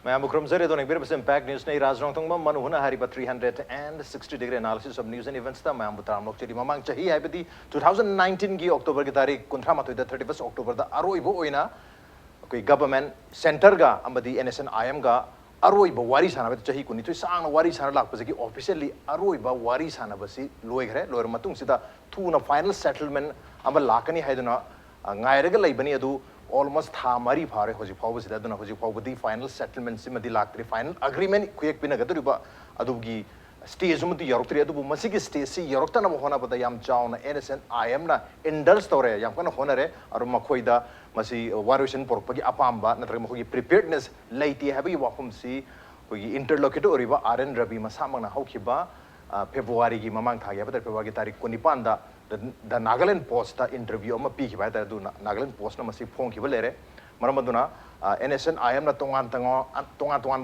मैं मुख्रम जरे दोनों बेर बस इम्पैक्ट न्यूज़ ने राजरंग तंग मनु हुना हारी 360 degree analysis of news and events ता मैं बुताम लोग चली ममांग चाहिए है बदी 2019 की अक्टूबर की तारीख 31 अक्टूबर दा अरोइबो ओइना कोई गवर्नमेंट सेंटर गा अमदी एनएसएन आईएम गा अरोइबो वारी साना चाही कुनी तो सांग वारी साना लापसे की ऑफिशियली अरोइबो वारी साना बसी लोइग्रे लोयर मतुंग सिदा थुना final settlement um लाकनी हाइदना ngairaga laibani adu almost tha mari phare hoji phaw sida aduna hoji phaw budi final settlement simadi laktri final agreement kuyek pina gaduriba adugi stage umti yorokri adu masi ki stage si yorokta na hona bada yam chauna NSN IM na indulge tore yam kana honare aru makhoida masi valuation porpagi apamba natraga makhogi preparedness laiti habi wafum si kogi interlocutor oriba RN Ravi masamang na haukiba February gi mamang thagi ba February tarik 29 da the Nagaland Post interview ama pi kibai da du Nagaland Post na masi phone ki balere maramaduna NSN IM na tongan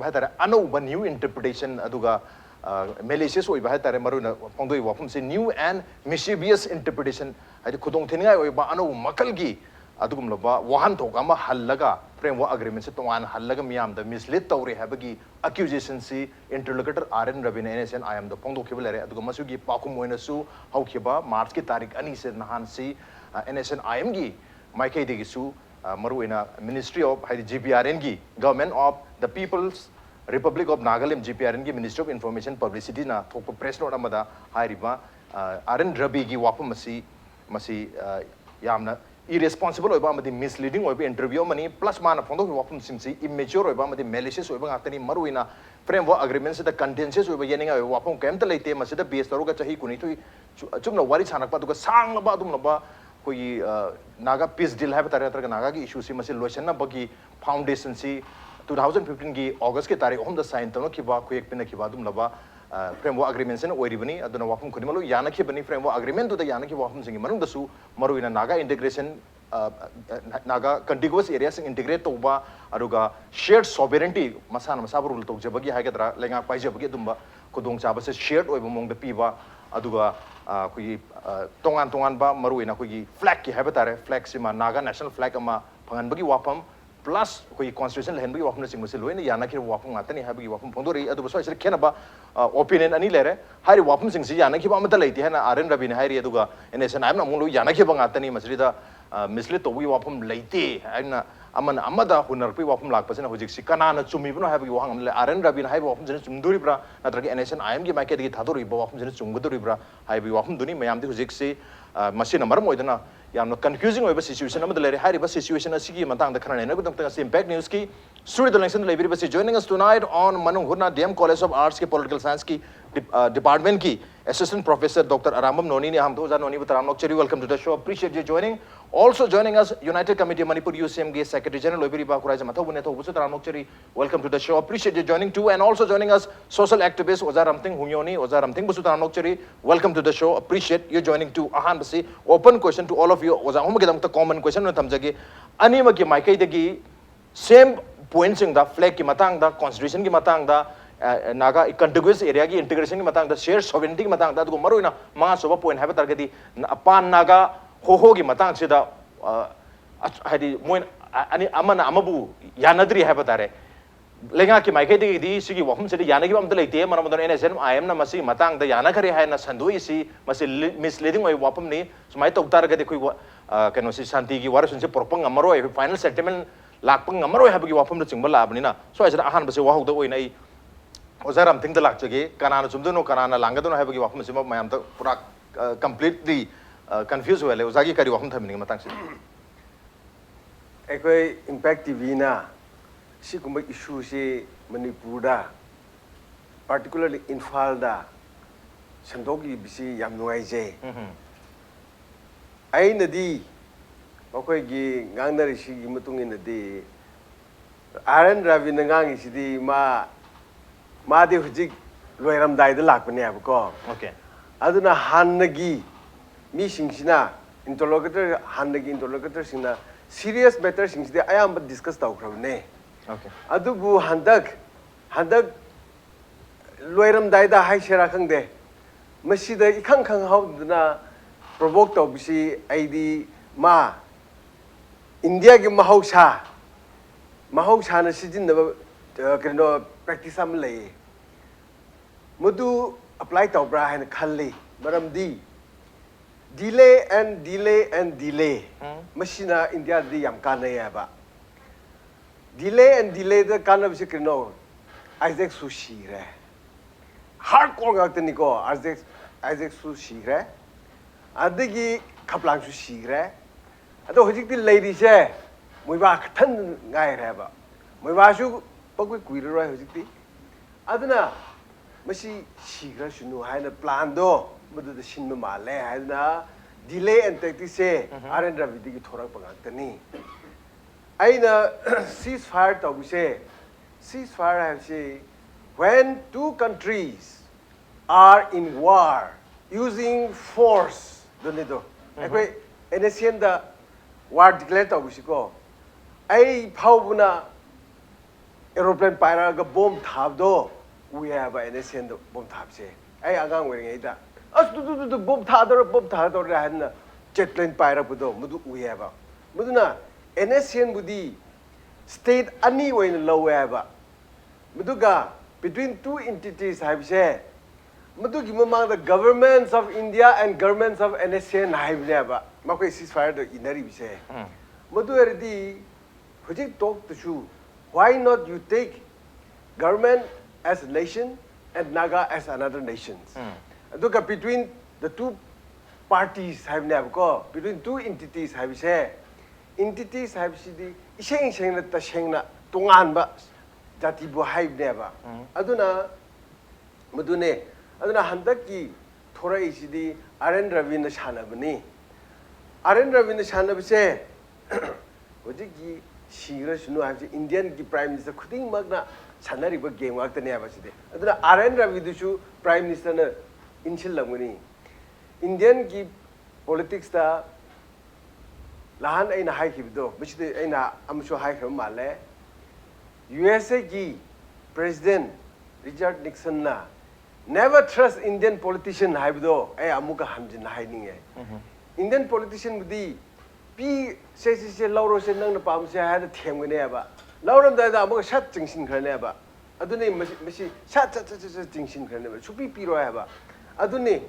ba tare ano ba new interpretation aduga malicious oi ba tare maruna pongdoi wafum se new and mischievous interpretation hadi khudong thingai oi ba ano makal gi adugum loba wahan thok ama hallaga framework agreement se tongan hallaga miyam da mislead tawre habagi accusation si interlocutor RN Ravi NSN IM da pongdo khibelere aduga masu gi pakum moina su haukiba March ki tarik ani se nahan si NSN IM gi maikai de gi su maruina Ministry of GPRN gi Government of the People's Republic of Nagaland GPRN gi Ministry of Information Publicity na thok press note amada hairiba RN Ravi gi wapum masi yamna irresponsible oiba amadi misleading oiba interview mani plus mana phondo ki wafum simsi immature oiba amadi malicious oiba ngakani maruina framework agreement se the contentious oiba yeninga wafum kemta leite masida base taruga chahi kuni tu chumna wari chanakpa duga sangla ba dum ba koi naga peace deal hai batare atra naga ki issue si masi lotion na bagi foundation si 2015 ki august ke tarikh hom da sign tano ki ba ko ek pina ki ba dum laba framework agreement sen oiribani aduna wafum khunimalu yanaki bani framework agreement du da yanaki wafum singi manung da su maruina naga integration naga contiguous areas integrate toba aruga shared sovereignty masana masabu rule tok jabagi haigadra lenga pai jabagi dumba kodong chaba se shared oiba mong da piba aduga koi tongan ba maruina koi flag ki habatare flag sima naga national flag ama phangan bagi wafam plus koi constitution lehen bagi wafum sing mase loina yanaki wafum ngatani habagi wafum phondori adu so isre khena ba opinion ani lere hari wafum sing si yanaki ba amata leiti hana RN Ravi ne hari aduga NSN IM na mulu yanaki ba ngatani masrida mislead to wafum leiti aina amana amada hunar pi wafum lak pasena hojik si kana na chumi bno habagi wahang le RN Ravi ne hai wafum jene chumduri bra natragi NSN IM gi maike digi thadori ba wafum jene chumgudori bra hai bi wafum duni mayam di hojik si machine maram oidana yamno confusing oiba situation amada lere hari ba situation asigi matang da khana ne gudam ta impact news ki studio election library basi joining us tonight on Manung Hurna DM College of Arts ki political science ki department ki assistant professor Dr. Arambam Noni ne hum 2000 Noni bataram lokchari welcome to the show appreciate you joining also joining us United Committee Manipur UCM ge secretary general library ba kurai jama thobune thobu su taram lokchari welcome to the show appreciate you joining too and also joining us social activist Oza Ramting Hunyoni Oza Ramting busu taram lokchari welcome to the show appreciate you joining too ahan basi open question to all of you Oza hum ge dam ta common question na thamjage anima ki maikai dagi same points in the flag ki matang da constitution ki matang da naga contiguous area ki integration ki matang da shared sovereignty ki matang da du maroina ma soba point have targeti pan naga ho ki matang se da hadi moin ani amana amabu yanadri have tare lenga ki maikai di sigi wahum se yana ki amda leite maramadon NSN IM na masi matang da yana khare hai na sandui si masi misleading oi wapum ni sumai tok targeti koi kano si shanti ki warasun se propang amaro final settlement lakpang amaro habagi wafum da chingba labani na so asra ahan base wahuk da oinai Oza Ramting da lakchage kanana chumduno kanana langaduno habagi wafum sima mayam da pura completely confused wale ozagi kari wafum thamini matang si ekoi impact TV na si kumba issue si Manipur da particularly Imphal da sandogi bisi yam nuai je ai nadi bakoi gi ngangnari si gi mutung inadi RN Ravi ngang isidi ma de hujik loiram dai da lakpane abko okay aduna hannagi mi singsina interlocutor hannagi interlocutor singna serious matter singside ayam discuss tawkhrabne okay adubu handak loiram dai da hai shera khangde masida ikhang khang hauduna provoke tawbisi aidi ma India ki mahausa na sijin na kino practice am lay mudu apply to bra han khalli maram di delay and delay and delay machine India di yam kana ya ba delay and delay the kana bisi kino Isaac Sushi re hard ko ga tani ko Isaac Sushi re adigi khaplang Sushi re ado hojik di lady she moi ba khan ngai re ba moi ba shu pagwe kui ro hojik di aduna mashi shigra shunu haina plan do mudu the shin ma le haina delay and tactics se RN Ravi di thorak panga tani aina ceasefire to se ceasefire have say when two countries are in war using force don't do ekoi NSCN da war declare to ko ai phaubuna aeroplane paira ga bomb thab do we have an NSCN da bomb thab se ai agang we ngai da as du bomb thador ra han jet plane paira budo mudu we have muduna NSCN budi state ani we low have muduga between two entities have say mudu gi mamang the governments of India and governments of NSCN have never makoi ceasefire the inari bi se mudu erdi hojik talk to shu why not you take government as a nation and Naga as another nations aduga between the two parties have never go between two entities have say entities have sidi iseng na taseng tungan ba jati bu have never aduna mudune aduna handaki thora isidi RN Ravi na shanabani RN Ravi na shanabse hojiki shigra shunu have Indian ki prime minister khuding magna sanari ba game wakta ne abaside aduna RN Ravi du prime minister na inchil lamuni Indian ki politics ta lahan aina hai khibdo bishde aina amsho hai kham male USA ki president Richard Nixon na never trust Indian politician haibdo ai amuka hamjin haininge Indian politician budi pi se lauro se nang na pam se ha da themgane ba lauram da amuka shat jingsin khane ba aduni masi shat jingsin khane ba chupi piro ha ba aduni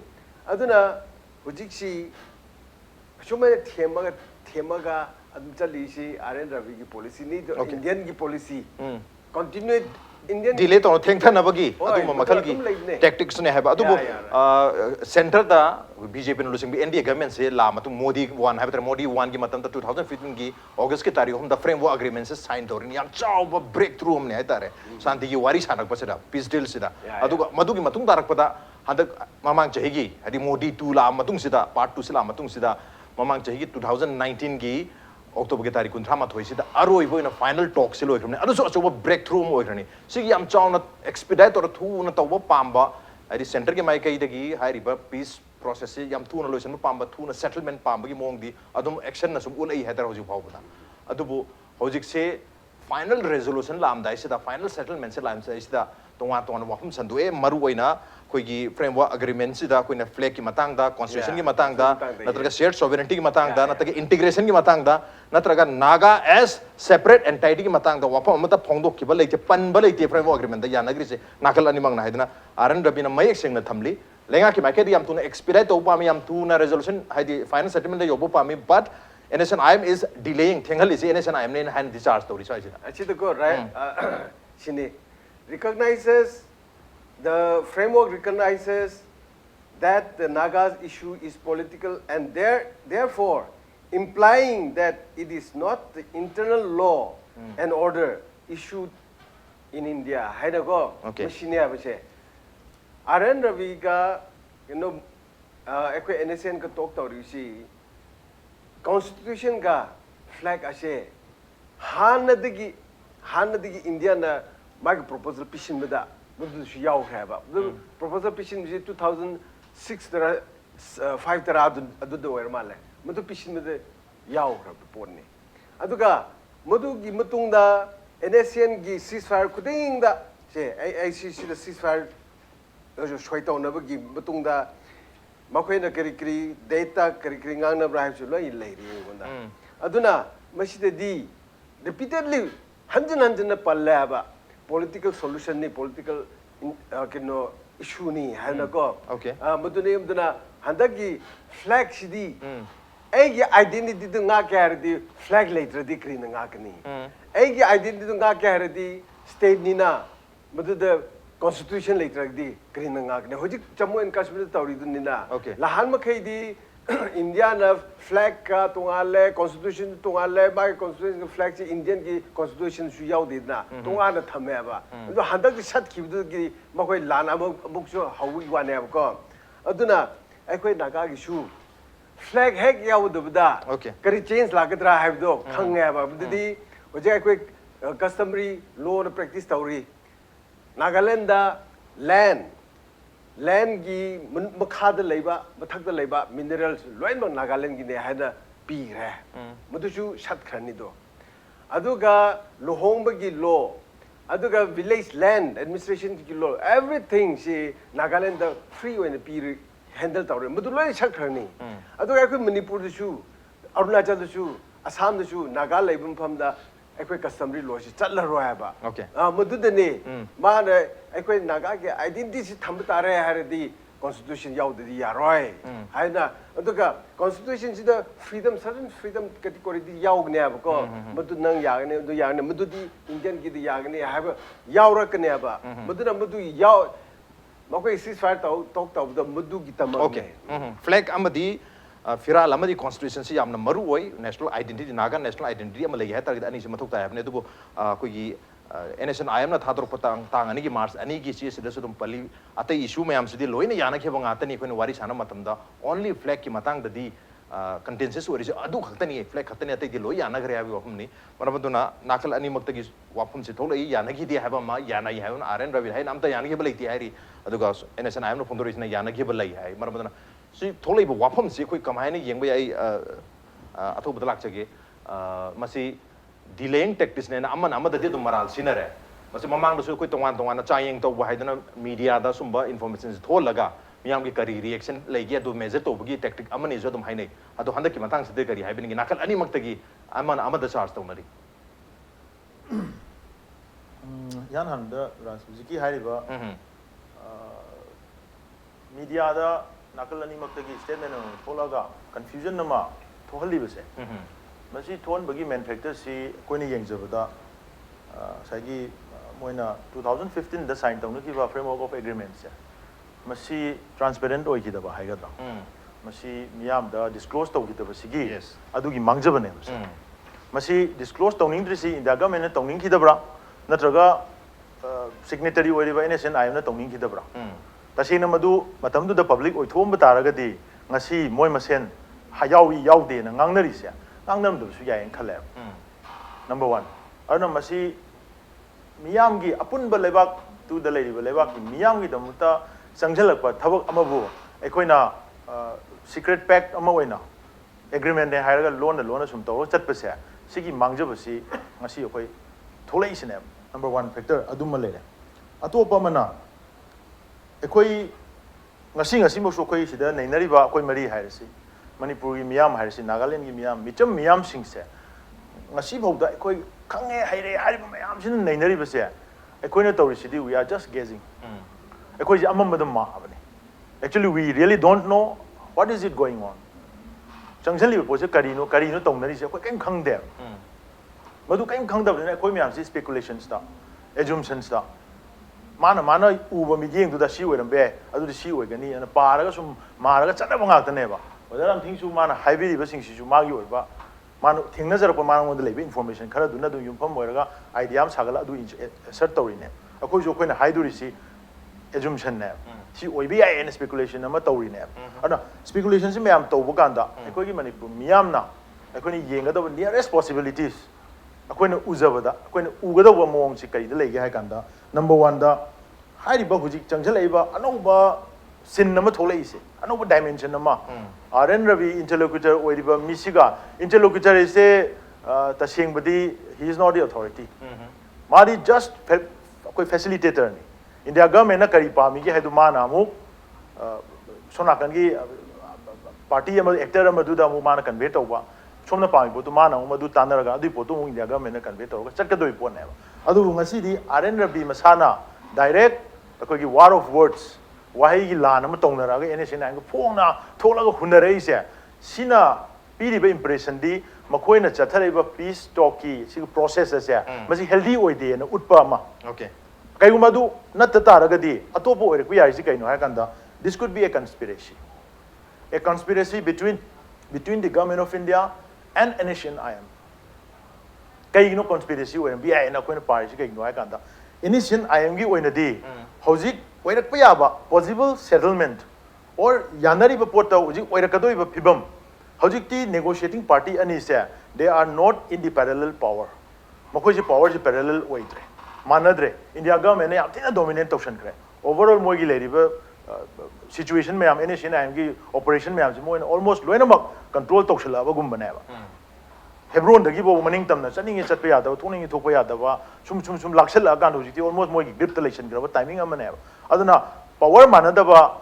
aduna hujiksi shumai themaga adum chali si RN Ravi ki policy ni Indian ki policy continued Indian delay to thengthan abagi adu makhal gi tactics ne haba adu center da BJP no lusing NDA government se la matu Modi one haba Modi one gi matam 2015 gi August ki tarikh hum da framework agreement se sign torin yam chaw ba breakthrough hum ne ha tare shanti gi wari sanak pasida peace deal sida adu madu gi matung tarak pada hadak mamang chahi gi hadi Modi 2 la matung sida part 2 sila matung sida mamang chahi gi 2019 gi October ki tarikh 38 sida aroi boina final talk se loi khrne adu so achoba breakthrough mo khrani sigi yam chawna expedite or thu na tawba pamba adi center ke mai kai dagi hai riba peace process se yam thu na loisan pamba thu na settlement pamba gi mong di adum action na sum ulai hetar hoji phawbana adu bu hojik se final resolution lam dai sida final settlement se lam se sida tonga tonga wafum sandu e maru oina koi gi framework agreement sida koi na flag ki matang da constitution ki matang da natraga shared sovereignty ki matang da natraga integration ki matang da natraga Naga as separate entity ki matang da wafam amata phongdok ki ba leite pan ba leite framework agreement da ya nagri se nakal ani mang na haidna RN Ravi na mayek seng na thamli lenga ki maket yam tu na expedite to pa mi yam tu na resolution haidi final settlement da yobo pa mi but NSNIM is delaying thengal is NSNIM ne hand discharge to ri sai sida actually the go right shini recognizes the framework recognizes that the Naga's issue is political and therefore implying that it is not the internal law and order issued in India. Okay. RN Ravi ka NSN ka talk to risi constitution ka flag ashe hanadigi India na mag proposal pishin meda mudu shi yaw khaba proposal pishin 2006 tara 5 tara adu do wer male mudu pishin meda yaw khab porni aduga mudu gi mutung da NSCN gi ceasefire kuding da se AICC da ceasefire jo shoi taw na gi mutung da makhoi na kari data kari ngang na bra chu loi lai ri gonda aduna maside di repeatedly hanjan na palla ba political solution ni political kino issue ni hai na ko Okay. maduni amduna handagi flag sidi ai identity du nga kya di flag later di kri nga kani ai identity du nga kya di state ni na madu the constitution later di kri nga kani hoji Jammu and Kashmir tawri du ni na Okay. lahan makhai di India na flag ka tungale constitution tungale ba constitution flag si Indian ki constitution su yaw di na tungana thame ba do handak di sat khibdu ki makhoi lana muk so hawi wa ne ko aduna akhoi naga gi su flag hek yaw du da Okay. kari change la gadra have do khang ba di hoje akhoi customary law na practice tawri Nagaland da land gi makhad leiba mathak da leiba minerals loin bang Nagaland gi ne haina pi re madusu shat khrani do aduga lohong ba gi law aduga village land administration gi law everything si Nagaland da free when pi handle tawre madu loi shat khrani aduga ko Manipur da su Arunachal da su Assam da su Naga leibum pham da akhoi customary law si chatla ro ha ba Okay. madu da ne ma ne akhoi Naga ge identity si tham ta re ha di constitution yaw di ya roi hai na aduga constitution si da freedom certain freedom category di yaw ne ba ko madu nang ya ne du ya ne madu di Indian gi di ya ne ha ba yaw ra ka ne ba madu na madu yaw makhoi ceasefire talk da madu gi tamang Okay. Flag amadi Firal amadi constitution si yamna maru oi national identity Naga national identity ama legi hai target ani si mathuk ta hai ne dubo ko gi NSN IM na thadrok patang tang ani gi March ani gi si sida sudum pali atai issue mayam sidi loina yana kheba ngata ni khone wari sana matam da only flag ki matang da di contentious ori se adu khaktani flag khaktani atai di loi yana gre abi wapum ni marabaduna nakal ani makta gi wapum se tholai yana gi di haba ma yana yi haun RN Ravi hai namta yana gi balai ti hai ri aduga NSN IM no phondori na yana gi balai hai marabaduna si tholai bu wapum si khoi kamai ni yeng bai ai atho badalak chage masi delaying tactics ne na amana amada de dum maral sinare masi mamang da su khoi tongwan tongwan na chayeng to ba haidana media da sumba information tholaga miyam gi kari reaction legi adu measure to bugi tactic amani zo dum hainai adu handaki matang side kari haibini gi nakal ani maktagi amana amada charge tawnari yan handa rasuziki hariba media da nakal ani maktagi statement tholaga confusion nama thohali base masi thon bagi main factor si koini yengjabada sagi moina 2015 da sign tawna ki ba framework of agreement se masi transparent oi ki da ba haiga da masi miyam da disclose taw ki da ba sigi Yes. adugi mangjabane masi disclose tawning dri si india government tawning ki da bra natraga signatory oi ba NSN IM na tawning ki da bra tasina madu matam du da public oi thom ba taraga di ngasi moi masen hayawi yaude na ngangnari se ngangnam du su yayin khale number 1 arna masi miyam gi apun ba lebak tu da lei ba lebak miyam gi damuta sangjalak pa thabak amabu ekoina secret pact ama oina agreement ne hairaga loan sum to chat pa se sigi mangjaba si ngasi ekoi tholai sine number 1 factor adum lele atopa mana ekoi ngasi mo so koi sida nainari ba koi mari hairasi Manipur gi miyam hairasi Nagaland gi miyam micham miyam singse ngasi bauda ekoi khange haire hariba mayam sin nainari ba se ekoi na tawri sidi we are just guessing ekoi ji amam madam ma abane actually we really don't know what is it going on changjali po se karino tawnari se ekoi kaim khangde madu kaim khangda ba ekoi miyam si speculations da assumptions da mana uba mi yeng du da si oiram be adu di si oigani ana paraga sum maraga chadaba ngakta ne ba wadaram thingsu mana haibiri ba sing si su magi oiba mana thingna jar pa mana ngod lebe information khara du na du yumpham oiraga idea am sagala adu insert tawri ne akoi jo koina haiduri si assumption ne si oibi ai en speculation ama tawri ne ana speculation si mayam tawbu kanda ekoi gi manipur miyam na ekoi ni yenga da nearest possibilities akoina ujabada akoina ugadawa mong si kai da lege hai kanda number 1 da hairiba hujik changjalaiba anouba sin nama tholai se anouba dimension nama RN Ravi interlocutor oiriba misiga interlocutor is tasing badi he is not the authority mari just koi facilitator ni India government na kari pa mi ge haidu mana mu sona kan gi party ama actor ama du da mu mana convey tawba ꯁꯣꯝꯅ ꯄꯥꯝꯃꯤ ꯄꯣꯠꯇꯨ ꯃꯥꯅ ꯑꯃꯨꯛ ꯃꯗꯨ ꯇꯥꯟꯅꯔꯒ ꯑꯗꯨꯒꯤ ꯄꯣꯠꯇꯨ ꯑꯃꯨꯛ ꯏꯟꯗꯤꯌꯥ ꯒꯚꯔꯟꯃꯦꯟꯠꯅ ꯀꯟꯚꯦ ꯇꯧꯔꯒ ꯆꯠꯀꯗꯣꯏ ꯄꯣꯠꯅꯦꯕ ꯑꯗꯨꯕꯨ ꯉꯁꯤꯗꯤ ꯑꯥꯔ.ꯑꯦꯟ. ꯔꯕꯤ ꯃꯁꯥꯅ ꯗꯥꯏꯔꯦꯛ ꯑꯩꯈꯣꯏꯒꯤ ꯋꯥꯔ ꯑꯣꯐ ꯋꯥꯔꯗꯁ ꯋꯥꯍꯩꯒꯤ ꯂꯥꯟ ꯑꯃ ꯇꯧꯅꯔꯒ NSNIꯒ ꯐꯣꯡꯅ ꯊꯣꯛꯂꯒ ꯍꯨꯟꯅꯔꯛꯏꯁꯦ ꯁꯤꯅ ꯄꯤꯔꯤꯕ ꯏꯝꯄ꯭ꯔꯦꯁꯟꯗꯤ ꯃꯈꯣꯏꯅ ꯆꯠꯊꯔꯤꯕ ꯄꯤꯁ ꯇꯣꯛꯀꯤ ꯁꯤꯒꯤ ꯄ꯭ꯔꯣꯁꯦꯁ ꯑꯁꯦ ꯃꯁꯤ ꯍꯦꯜꯗꯤ ꯑꯣꯏꯗꯦꯅ ꯎꯠꯄ ꯑꯃ Okay. ꯀꯩꯒꯨꯝꯕ ꯑꯗꯨ ꯅꯠꯇ ꯇꯥꯔꯒꯗꯤ ꯑꯇꯣꯞꯄ ꯑꯣꯏꯔꯛꯄ ꯌꯥꯔꯤꯁꯤ ꯀꯩꯅꯣ ꯍꯥꯏꯔꯀꯥꯟꯗ this could be a conspiracy between the government of India and NSNIM. ꯀꯩꯒꯤꯅꯣ conspiracy ꯑꯣꯏꯔꯝꯕ ꯌꯥꯏꯅ ꯑꯩꯈꯣꯏꯅ ꯄꯥꯔꯤꯁꯤ ꯀꯩꯒꯤꯅꯣ ꯍꯥꯏꯔꯀꯥꯟꯗ NSNIMꯒꯤ ꯑꯣꯏꯅꯗꯤ ꯍꯧꯖꯤꯛ ꯑꯣꯏꯔꯛꯄ ꯌꯥꯕ possible settlement or ꯌꯥꯅꯔꯤꯕ ꯄꯣꯠꯇ ꯍꯧꯖꯤꯛ ꯑꯣꯏꯔꯛꯀꯗꯧꯔꯤꯕ ꯐꯤꯕꯝ ꯍꯧꯖꯤꯛꯇꯤ negotiating party ꯑꯅꯤꯁꯦ they are not in the parallel power ꯃꯈꯣꯏꯁꯤ powerꯁꯤ parallel ꯑꯣꯏꯗ꯭रे ꯃꯥꯟꯅꯗ꯭रे India government ꯌꯥꯝ ꯊꯤꯅ dominate ꯇꯧꯁꯟꯈ꯭रे overall ꯃꯣꯏꯒꯤ ꯂꯩꯔꯤꯕ situation ꯃꯌꯥꯝ NSNIMꯒꯤ operation ꯃꯌꯥꯝꯁꯤ ꯃꯣꯏꯅ almost ꯂꯣꯏꯅꯃꯛ control ꯇꯧꯁꯜꯂꯛꯑꯕꯒꯨꯝꯕꯅꯦꯕ ꯍꯦꯕ꯭ꯔꯣꯟꯗꯒꯤꯐꯥꯎꯕ ꯃꯅꯤꯡ ꯇꯝꯅ ꯆꯠꯅꯤꯡꯉꯤ ꯆꯠꯄ ꯌꯥꯗꯕ ꯊꯣꯛꯅꯤꯡꯉꯤ ꯊꯣꯛꯄ ꯌꯥꯗꯕ ꯁꯨꯝ ꯂꯥꯛꯁꯜꯂꯛꯑꯀꯥꯟꯗ ꯍꯧꯖꯤꯛꯇꯤ almost ꯃꯣꯏꯒꯤ gripꯇ ꯂꯩꯁꯟꯈ꯭ꯔꯕ timing ꯑꯃꯅꯦꯕ ꯑꯗꯨꯅ power ꯃꯥꯟꯅꯗꯕ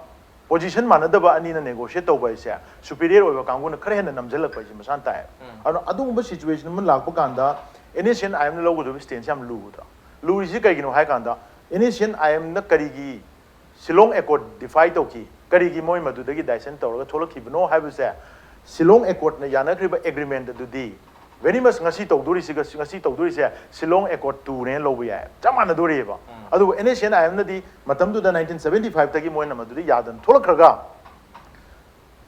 position ꯃꯥꯟꯅꯗꯕ ꯑꯅꯤꯅ negotiate ꯇꯧꯕ ꯍꯥꯏꯁꯦ superior ꯑꯣꯏꯕ ꯀꯥꯡꯕꯨꯅ ꯈꯔ ꯍꯦꯟꯅ ꯅꯝꯖꯜꯂꯛꯄ ꯍꯥꯏꯁꯦ ꯃꯁꯥꯅ ꯇꯥꯏ ꯑꯗꯨꯅ ꯑꯗꯨꯒꯨꯝꯕ situation ꯑꯃ ꯂꯥꯛꯄ ꯀꯥꯟꯗ NSNIMꯅ ꯂꯧꯒꯗꯕ ꯁ꯭ꯇꯦꯟꯁ ꯌꯥꯝ ꯂꯨꯗ꯭ꯔꯥ ꯂꯨꯔꯤꯁꯤ ꯀꯩꯒꯤꯅꯣ ꯍꯥꯏ ꯀꯥꯟꯗ NSNIMꯅ ꯀꯔꯤꯒꯤ Shillong Accord defy ꯇꯧꯈꯤ ꯀꯔꯤꯒꯤ ꯃꯣꯏ ꯃꯗꯨꯗꯒꯤ ꯗꯥꯏꯁꯟ ꯇꯧꯔꯒ ꯊꯣꯛꯂꯛꯈꯤꯕꯅꯣ ꯍꯥꯏꯕꯁꯦ Shillong Accordꯅ ꯌꯥꯅꯈ꯭ꯔꯤꯕ agreement ꯑꯗꯨꯗꯤ very much ngasi tawdurisi Shillong Accord 2 ne lawba yai chap manadoriba adu NSNIM na di matamdu da 1975 tagi moina maduri yadan tholakhraga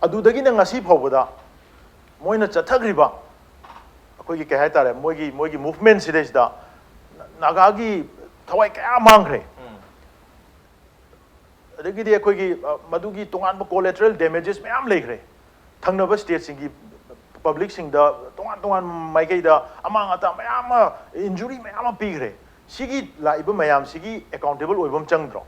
adu dagi na ngasi phawbada moina chathagriba akoi gi kai hai tare moigi movement sides da naga gi thawai kya mangkhre adagi di akoi gi madugi tongan ba collateral damages mayam leikhre thangnaba state singi public singda tongan maikai da amang ata mayam injury mayam pigre sigi laiba mayam sigi accountable oibam changdro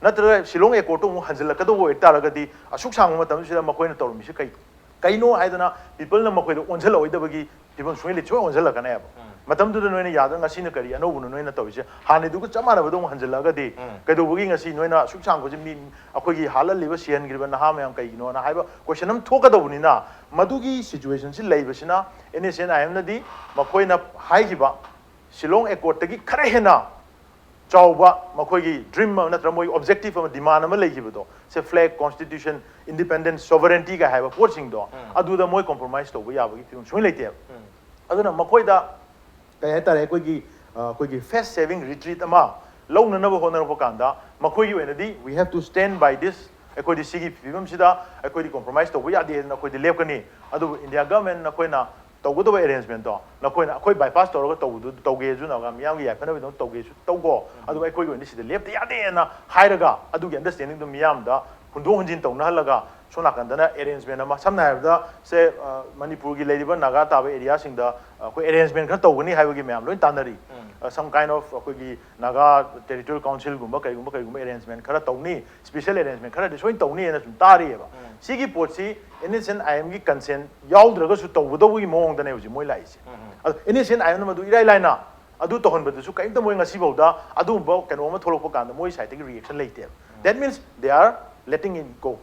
natra Shillong Accord to hanjilakado wo itaragadi asuk sang matam sida makoina tawmi si kaino haidana people na makoida onjala oidabagi people sweli choi onjala kana matam du noina yadang ngasi na kari ano bunu noina tawise hani du chamana badong hanjilagadi kaidobugi ngasi noina asuk sang ko mi akogi halal liba sian griba na ha mayam kaigino na haiba question am thokadobuni na madugi situation si leibasina NSNIM na di makoina haigiba Shillong Accord tagi khare hena chauba makoigi dream natra moi objective ama demand ama leigibado se flag constitution independence sovereignty ga haiba porting do aduda moi compromise to yabagi film soi leite aduna makoida kai hatare koigi face saving retreat ama launa na ho na ko kanda makoigi wenadi we have to stand by this akoi sigi film sida akoi compromise to yade na koi lepkani adu India government na koina tawgudaba arrangement to na koina akoi bypass tawraga tawge ju na ga miyam gi yafana bi tawge su tawgo adu akoi go ni sida lepta yade na hairaga adu gi understanding do miyam da hundo hunjin tawna halaga sona kandana arrangement ama samna habda se Manipur gi leiba naga taba area sing da akoi arrangement kha tawgani haibagi miyam loi tanari some kind of akoi gi naga territorial council gumba kai gumba arrangement khara tawni special arrangement khara de soin tawni na sum tari ba sigi potsi NSNIM gi consent yaudраga su tawdo gi mong da ne uji moi lai se NSNIM na madu irai lai na adu to hon badu su kai ta moi ngasi bauda adu ba kano ma tholok pa kan da moi side gi reaction leite that means they are letting it go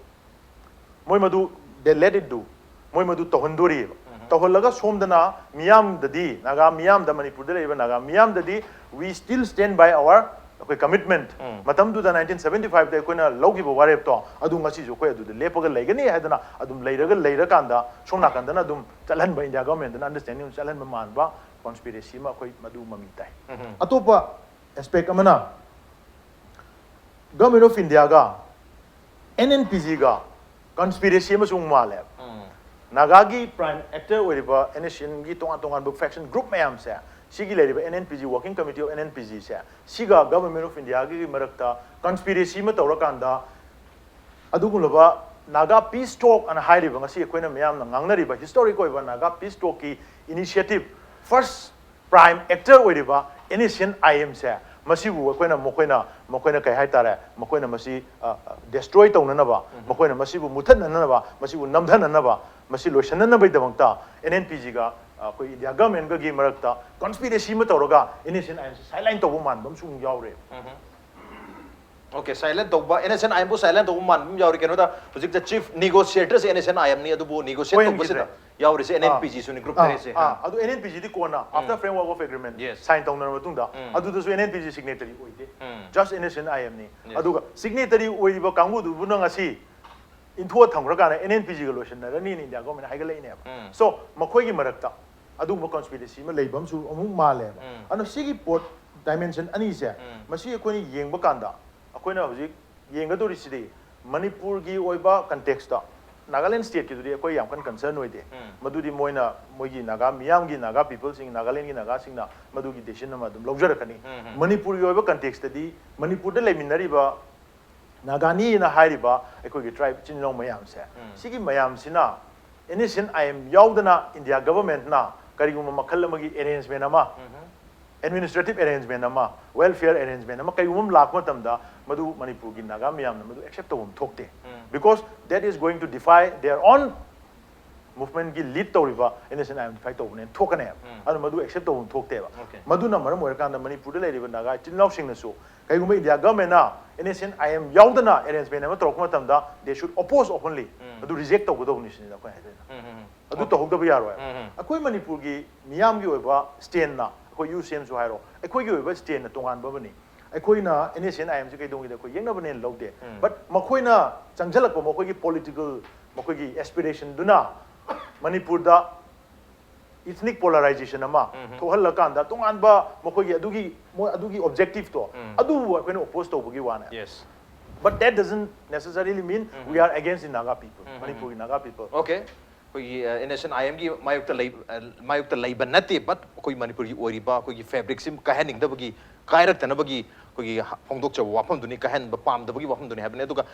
moi madu they let it do moi madu to hon dori to holaga somdana miyam dadi naga miyam da Manipur da leiba naga miyam dadi we still stand by our okay commitment matam du da 1975 da koina logiba warep to adu ngasi jo koi adu de lepaga leigani haidana adum leira kanda somna kanda na adum chalan ba India government na understanding chalan ba man ba conspiracy ma koi madu mami tai atopa aspect amana government of India ga NNPG ga conspiracy ma sung male nagagi prime actor oriba NSN gi tongan book faction group mayam se sigi leriba NNPG working committee of NNPG se siga government of India gi marakta conspiracy ma tawrakanda adugulaba naga peace talk an hairiba ngasi koina mayam na ngangnariba historic oiba naga peace talk ki initiative first prime actor oriba NSNIM se masibu koina mokoina kai haitare mokoina masi destroy tawnanaba mokoina masibu muthananaba masibu namdhananaba masi loishananaba idamangta NNPG ga koi India government ga gi marakta conspiracy ma tawraga NSNIM silent tawbu man bam sung yaure Okay, silent tawba NSNIM bu silent tawbu man bam yaure keno da hujik the chief negotiators NSNIM ni adu bu negotiate tawbu sida ꯌꯥꯎꯔꯤꯁꯦ NNPG ꯁꯨꯅꯤ group ꯇꯔꯦꯠꯁꯦ ꯑꯗꯨ NNPG ꯗꯤ ꯀꯣꯟꯅ after framework of agreement Yes. sign ꯇꯧꯅꯔꯕ ꯃꯇꯨꯡꯗ ꯑꯗꯨꯗꯁꯨ NNPG signatory ꯑꯣꯏꯗꯦ just NSN IM ꯅꯤ ꯑꯗꯨꯒ signatory ꯑꯣꯏꯔꯤꯕ ꯀꯥꯡꯕꯨꯗꯨꯕꯨꯅ ꯉꯁꯤ 인토 ꯊꯝꯈ꯭ꯔꯀꯥꯟꯗ NNPGꯒ ꯂꯣꯏꯁꯤꯟꯅꯔꯅꯤ ꯏꯟꯗꯤꯌꯥ ꯒꯣꯔꯃꯦꯟ ꯍꯥꯏꯒꯠꯂꯛꯏꯅꯦꯕ ꯁꯣ ꯃꯈꯣꯏꯒꯤ ꯃꯔꯛꯇ ꯑꯗꯨꯒꯨꯝꯕ ꯀꯟꯁꯄꯤꯔꯦꯁꯤ ꯑꯃ ꯂꯩꯕ ꯑꯃꯁꯨ ꯑꯃꯨꯛ ꯃꯥꯜꯂꯦꯕ ꯑꯗꯨꯅ ꯁꯤꯒꯤ ꯄꯣꯠ ꯗꯥꯏꯃꯦꯟꯁꯟ ꯑꯅꯤꯁꯦ ꯃꯁꯤ ꯑꯩꯈꯣꯏꯅ ꯌꯦꯡꯕ ꯀꯥꯟꯗ ꯑꯩꯈꯣꯏꯅ ꯍꯧꯖꯤꯛ ꯌꯦꯡꯒꯗꯧꯔꯤꯁꯤꯗꯤ ꯃꯅꯤꯄꯨꯔꯒꯤ ꯑꯣꯏꯕ ꯀꯟꯇꯦꯛꯁꯇ ꯅꯥꯒꯥꯂꯦꯟ ꯁ꯭ꯇꯦꯠꯀꯤꯗꯨꯗꯤ ꯑꯩꯈꯣꯏ ꯌꯥꯝ ꯀꯟꯅ ꯀꯟꯁꯔꯟ ꯑꯣꯏꯗꯦ ꯃꯗꯨꯗꯤ ꯃꯣꯏꯅ ꯃꯣꯏꯒꯤ ꯅꯥꯒꯥ ꯃꯤꯌꯥꯝꯒꯤ ꯅꯥꯒꯥ ꯄꯤꯄꯜꯁꯤꯡ ꯅꯥꯒꯥꯂꯦꯟꯒꯤ ꯅꯥꯒꯥꯁꯤꯡꯅ ꯃꯗꯨꯒꯤ ꯗꯦꯁꯤꯖꯟ ꯑꯃ ꯑꯗꯨꯝ ꯂꯧꯖꯔꯛꯀꯅꯤ ꯃꯅꯤꯄꯨꯔꯒꯤ ꯑꯣꯏꯕ ꯀꯟꯇꯦꯛꯁꯇꯗꯤ ꯃꯅꯤꯄꯨꯔꯗ ꯂꯩꯃꯤꯟꯅꯔꯤꯕ ꯅꯥꯒꯥꯅꯤꯅ ꯍꯥꯏꯔꯤꯕ ꯑꯩꯈꯣꯏꯒꯤ ꯇ꯭ꯔꯥꯏꯕ ꯏꯆꯤꯟ ꯏꯅꯥꯎ ꯃꯌꯥꯝꯁꯦ ꯁꯤꯒꯤ ꯃꯌꯥꯝꯁꯤꯅ NSN IM ꯌꯥꯎꯗꯅ ꯏꯟꯗꯤꯌꯥ ꯒꯚꯔꯟꯃꯦꯟꯠꯅ ꯀꯔꯤꯒꯨꯝꯕ ꯃꯈꯜ ꯑꯃꯒꯤ ꯑꯦꯔꯦꯟꯖꯃꯦꯟ ꯑꯃ administrative arrangement ama welfare arrangement ama kaigum lakma tamda madu manipur gi naga miyam na madu accept tawum thokte because that is going to defy their own movement gi lead tawriba NSN IM defy tawune thokane adu madu accept tawum thokte ba madu na maram oir kanda manipur de leiriba naga chinnaw sing na so kaigum india government na NSN IM yaudana arrangement ama trokma tamda they should oppose openly adu reject tawgodo ni sin da ko haidena adu tawhogdaba yaroi akoi manipur gi miyam gi oiba stand na ꯑꯩꯈꯣꯏ U ꯁꯤ ꯑꯦꯝꯁꯨ ꯍꯥꯏꯔꯣ ꯑꯩꯈꯣꯏꯒꯤ ꯑꯣꯏꯕ ꯁ꯭ꯇꯦꯠꯅ ꯇꯣꯉꯥꯟꯕꯅꯤ ꯑꯩꯈꯣꯏꯅ NSN IMꯁꯤ ꯀꯩꯗꯧꯉꯩꯗ ꯑꯩꯈꯣꯏ ꯌꯦꯡꯅꯕꯅꯦꯅ ꯂꯧꯗꯦ but ꯃꯈꯣꯏꯅ ꯆꯪꯁꯤꯜꯂꯛꯄ ꯃꯈꯣꯏꯒꯤ ꯄꯣꯂꯤꯇꯤꯀꯦꯜ ꯃꯈꯣꯏꯒꯤ ꯑꯦꯁꯄꯤꯔꯦꯁꯟꯗꯨꯅ ꯃꯅꯤꯄꯨꯔꯗ ꯏꯊꯅꯤꯛ ꯄꯣꯂꯔꯥꯏꯖꯦꯁꯟ ꯑꯃ ꯊꯣꯛꯍꯜꯂꯀꯥꯟꯗ ꯇꯣꯉꯥꯟꯕ ꯃꯈꯣꯏꯒꯤ ꯑꯗꯨꯒꯤ ꯑꯣꯕꯖꯦꯛꯇꯤꯚꯇꯣ ꯑꯗꯨꯕꯨ ꯑꯩꯈꯣꯏꯅ ꯑꯣꯄꯣꯖ ꯇꯧꯕꯒꯤ ꯋꯥꯅꯦ but that doesn't necessarily mean we are against the Naga people Manipuri Naga people okay NSN IM gi mayukta leiba nate but koi manipur gi oriba koi gi fabric sim kahening da bagi kairak tana bagi koi gi phongdok chaw wafam duni kahen ba pam da bagi wafam duni habne duga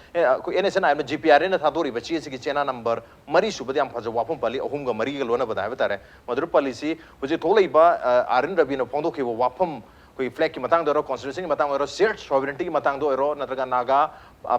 koi NSN IM GPR na thadori ba chi gi chena number mari subadi am phaja wafam pali ahum ga mari ga lona bada ba tare madur policy hoje tholai ba arin rabi na phongdok ki wafam koi flag ki matang do constitution ki matang do shared sovereignty ki matang do natraga naga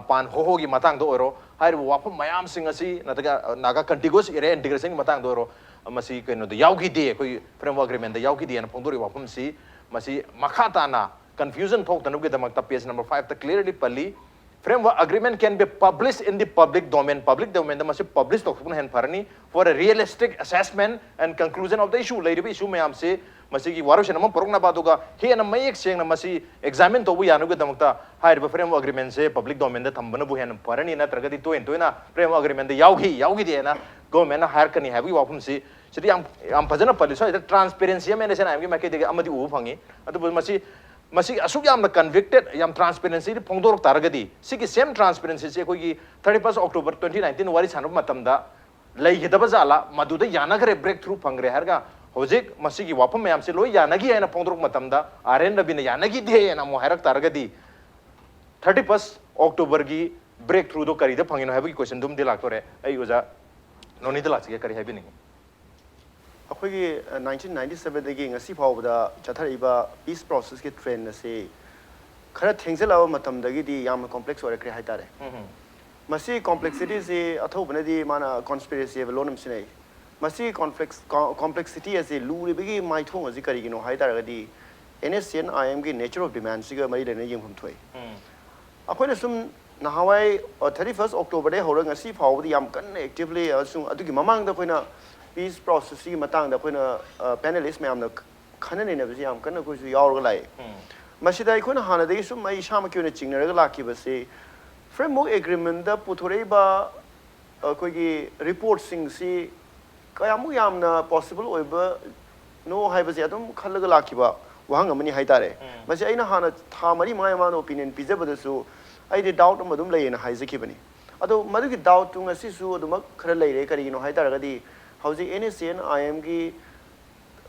pan ho gi matang do hai wafam mayam sing asi natraga naga contiguous area integration ki matang do masi kaino do yaugi de koi framework agreement da yaugi de na phongdori wafam si masi makhata na confusion thok tanu ge damak ta page number 5 ta clearly pali framework agreement can be published in the public domain da masi publish tok hen pharani for a realistic assessment and conclusion of the issue lairi issue mayam se masi gi waru shenam porokna baduga he na mayek seng na masi examine to bu yanu ge damakta hair framework agreement se public domain da thambana bu hen pharani na tragadi to na framework agreement da yaugi de na government na hire kani habi wafum si sidi am phajana pali so transparency am NSN IM gi makai de amadi u phangi adu masi asuk yam na convicted yam transparency ri phongdorok taragadi sigi same transparency se koi gi 31st October 2019 wari sanub matamda lei gidaba jala maduda yana gre breakthrough phangre harga hojik masi gi wapam yam se loi yana gi aina phongdorok matamda RN rabi na yana gi de na mo harak taragadi 31st October gi breakthrough do kari da phangino habi question dum de laktore ai oja noni de lakse kari habi ni ꯑꯩꯈꯣꯏꯒꯤ 1997ꯗꯒꯤ ꯉꯁꯤ ꯐꯥꯎꯕꯗ ꯆꯠꯊꯔꯛꯏꯕ piece ꯄ꯭ꯔꯣꯁꯦꯁꯀꯤ train ꯑꯁꯤ ꯈꯔ ꯊꯦꯡꯖꯤꯜꯂꯕ ꯃꯇꯝꯗꯒꯤꯗꯤ ꯌꯥꯝꯅ complex ꯑꯣꯏꯔꯛꯈ꯭ꯔꯦ ꯍꯥꯏꯇꯥꯔꯦ ꯃꯁꯤ ꯀꯣꯝꯄ꯭ꯂꯦꯛꯁꯤꯇꯤꯁꯤ ꯑꯊꯧꯕꯅꯗꯤ ꯃꯥꯅ ꯀꯣꯟꯁꯄꯤꯔꯦꯁꯤ ꯍꯥꯏꯕ ꯂꯣꯟ ꯑꯃ ꯁꯤꯖꯤꯟꯅꯩ ꯃꯁꯤ ꯀꯣꯝꯄ꯭ꯂꯦꯛꯁꯤꯇꯤ ꯑꯁꯤ ꯂꯨꯔꯤꯕꯒꯤ ꯃꯥꯏꯊꯣꯡ ꯑꯁꯤ ꯀꯔꯤꯒꯤꯅꯣ ꯍꯥꯏ ꯇꯥꯔꯒꯗꯤ NSN IMꯒꯤ ꯅꯦꯆꯔ ꯑꯣꯐ ꯗꯤꯃꯥꯟꯁꯤꯒ ꯃꯔꯤ ꯂꯩꯅ ꯌꯦꯡꯐꯝ ꯊꯣꯛꯏ ꯑꯩꯈꯣꯏꯅ ꯁꯨꯝ ꯅꯍꯥꯟꯋꯥꯏ 31st Octoberꯗꯒꯤ ꯍꯧꯔꯒ ꯉꯁꯤ ꯐꯥꯎꯕꯗꯤ ꯌꯥꯝ ꯀꯟꯅ ꯑꯦꯛꯇꯤꯚꯂꯤ ꯑꯃꯁꯨꯡ ꯑꯗꯨꯒꯤ ꯃꯃꯥꯡꯗ ꯑꯩꯈꯣꯏꯅ ꯄꯤꯁ ꯄ꯭ꯔꯣꯁꯦꯁꯀꯤ ꯃꯇꯥꯡꯗ ꯑꯩꯈꯣꯏꯅ ꯄꯦꯅꯦꯂꯤꯁ ꯃꯌꯥꯝꯅ ꯈꯟꯅ ꯅꯩꯅꯕꯁꯤ ꯌꯥꯝ ꯀꯟꯅ ꯑꯩꯈꯣꯏꯁꯨ ꯌꯥꯎꯔꯒ ꯂꯥꯛꯑꯦ ꯃꯁꯤꯗ ꯑꯩꯈꯣꯏꯅ ꯍꯥꯟꯅꯗꯒꯤ ꯁꯨꯝ ꯑꯩ ꯏꯁꯥꯃꯛꯀꯤ ꯑꯣꯏꯅ ꯆꯤꯡꯅꯔꯒ ꯂꯥꯛꯈꯤꯕꯁꯤ ꯐ꯭ꯔꯦꯝꯋꯥꯔꯛ ꯑꯦꯒ꯭ꯔꯤꯃꯦꯟꯗ ꯄꯨꯊꯣꯔꯛꯏꯕ ꯑꯩꯈꯣꯏꯒꯤ ꯔꯤꯄꯣꯔꯠꯁꯤꯡꯁꯤ ꯀꯌꯥꯃꯨꯛ ꯌꯥꯝꯅ ꯄꯣꯁꯤꯕꯜ ꯑꯣꯏꯕꯅꯣ ꯍꯥꯏꯕꯁꯤ ꯑꯗꯨꯝ ꯈꯜꯂꯒ ꯂꯥꯛꯈꯤꯕ ꯋꯥꯍꯪ ꯑꯃꯅꯤ ꯍꯥꯏꯇꯥꯔꯦ ꯃꯁꯤ ꯑꯩꯅ ꯍꯥꯟꯅ ꯊꯥ 4-5 ꯃꯃꯥꯡꯗ ꯑꯣꯄꯤꯅꯤꯌꯟ ꯄꯤꯖꯕꯗꯁꯨ ꯑꯩꯗꯤ ꯗꯥꯎꯠ ꯑꯃ ꯑꯗꯨꯝ ꯂꯩꯌꯦꯅ ꯍꯥꯏꯖꯈꯤꯕꯅꯤ ꯑꯗꯣ ꯃꯗꯨꯒꯤ ꯗꯥꯎꯠꯇꯨ ꯉꯁꯤꯁꯨ ꯑꯗꯨꯃꯛ ꯈꯔ ꯂꯩꯔꯦ ꯀꯔꯤꯒꯤꯅꯣ ꯍꯥꯏ ꯇꯥꯔꯒꯗꯤ ꯍꯧꯖꯤꯛ NSN IMꯒꯤ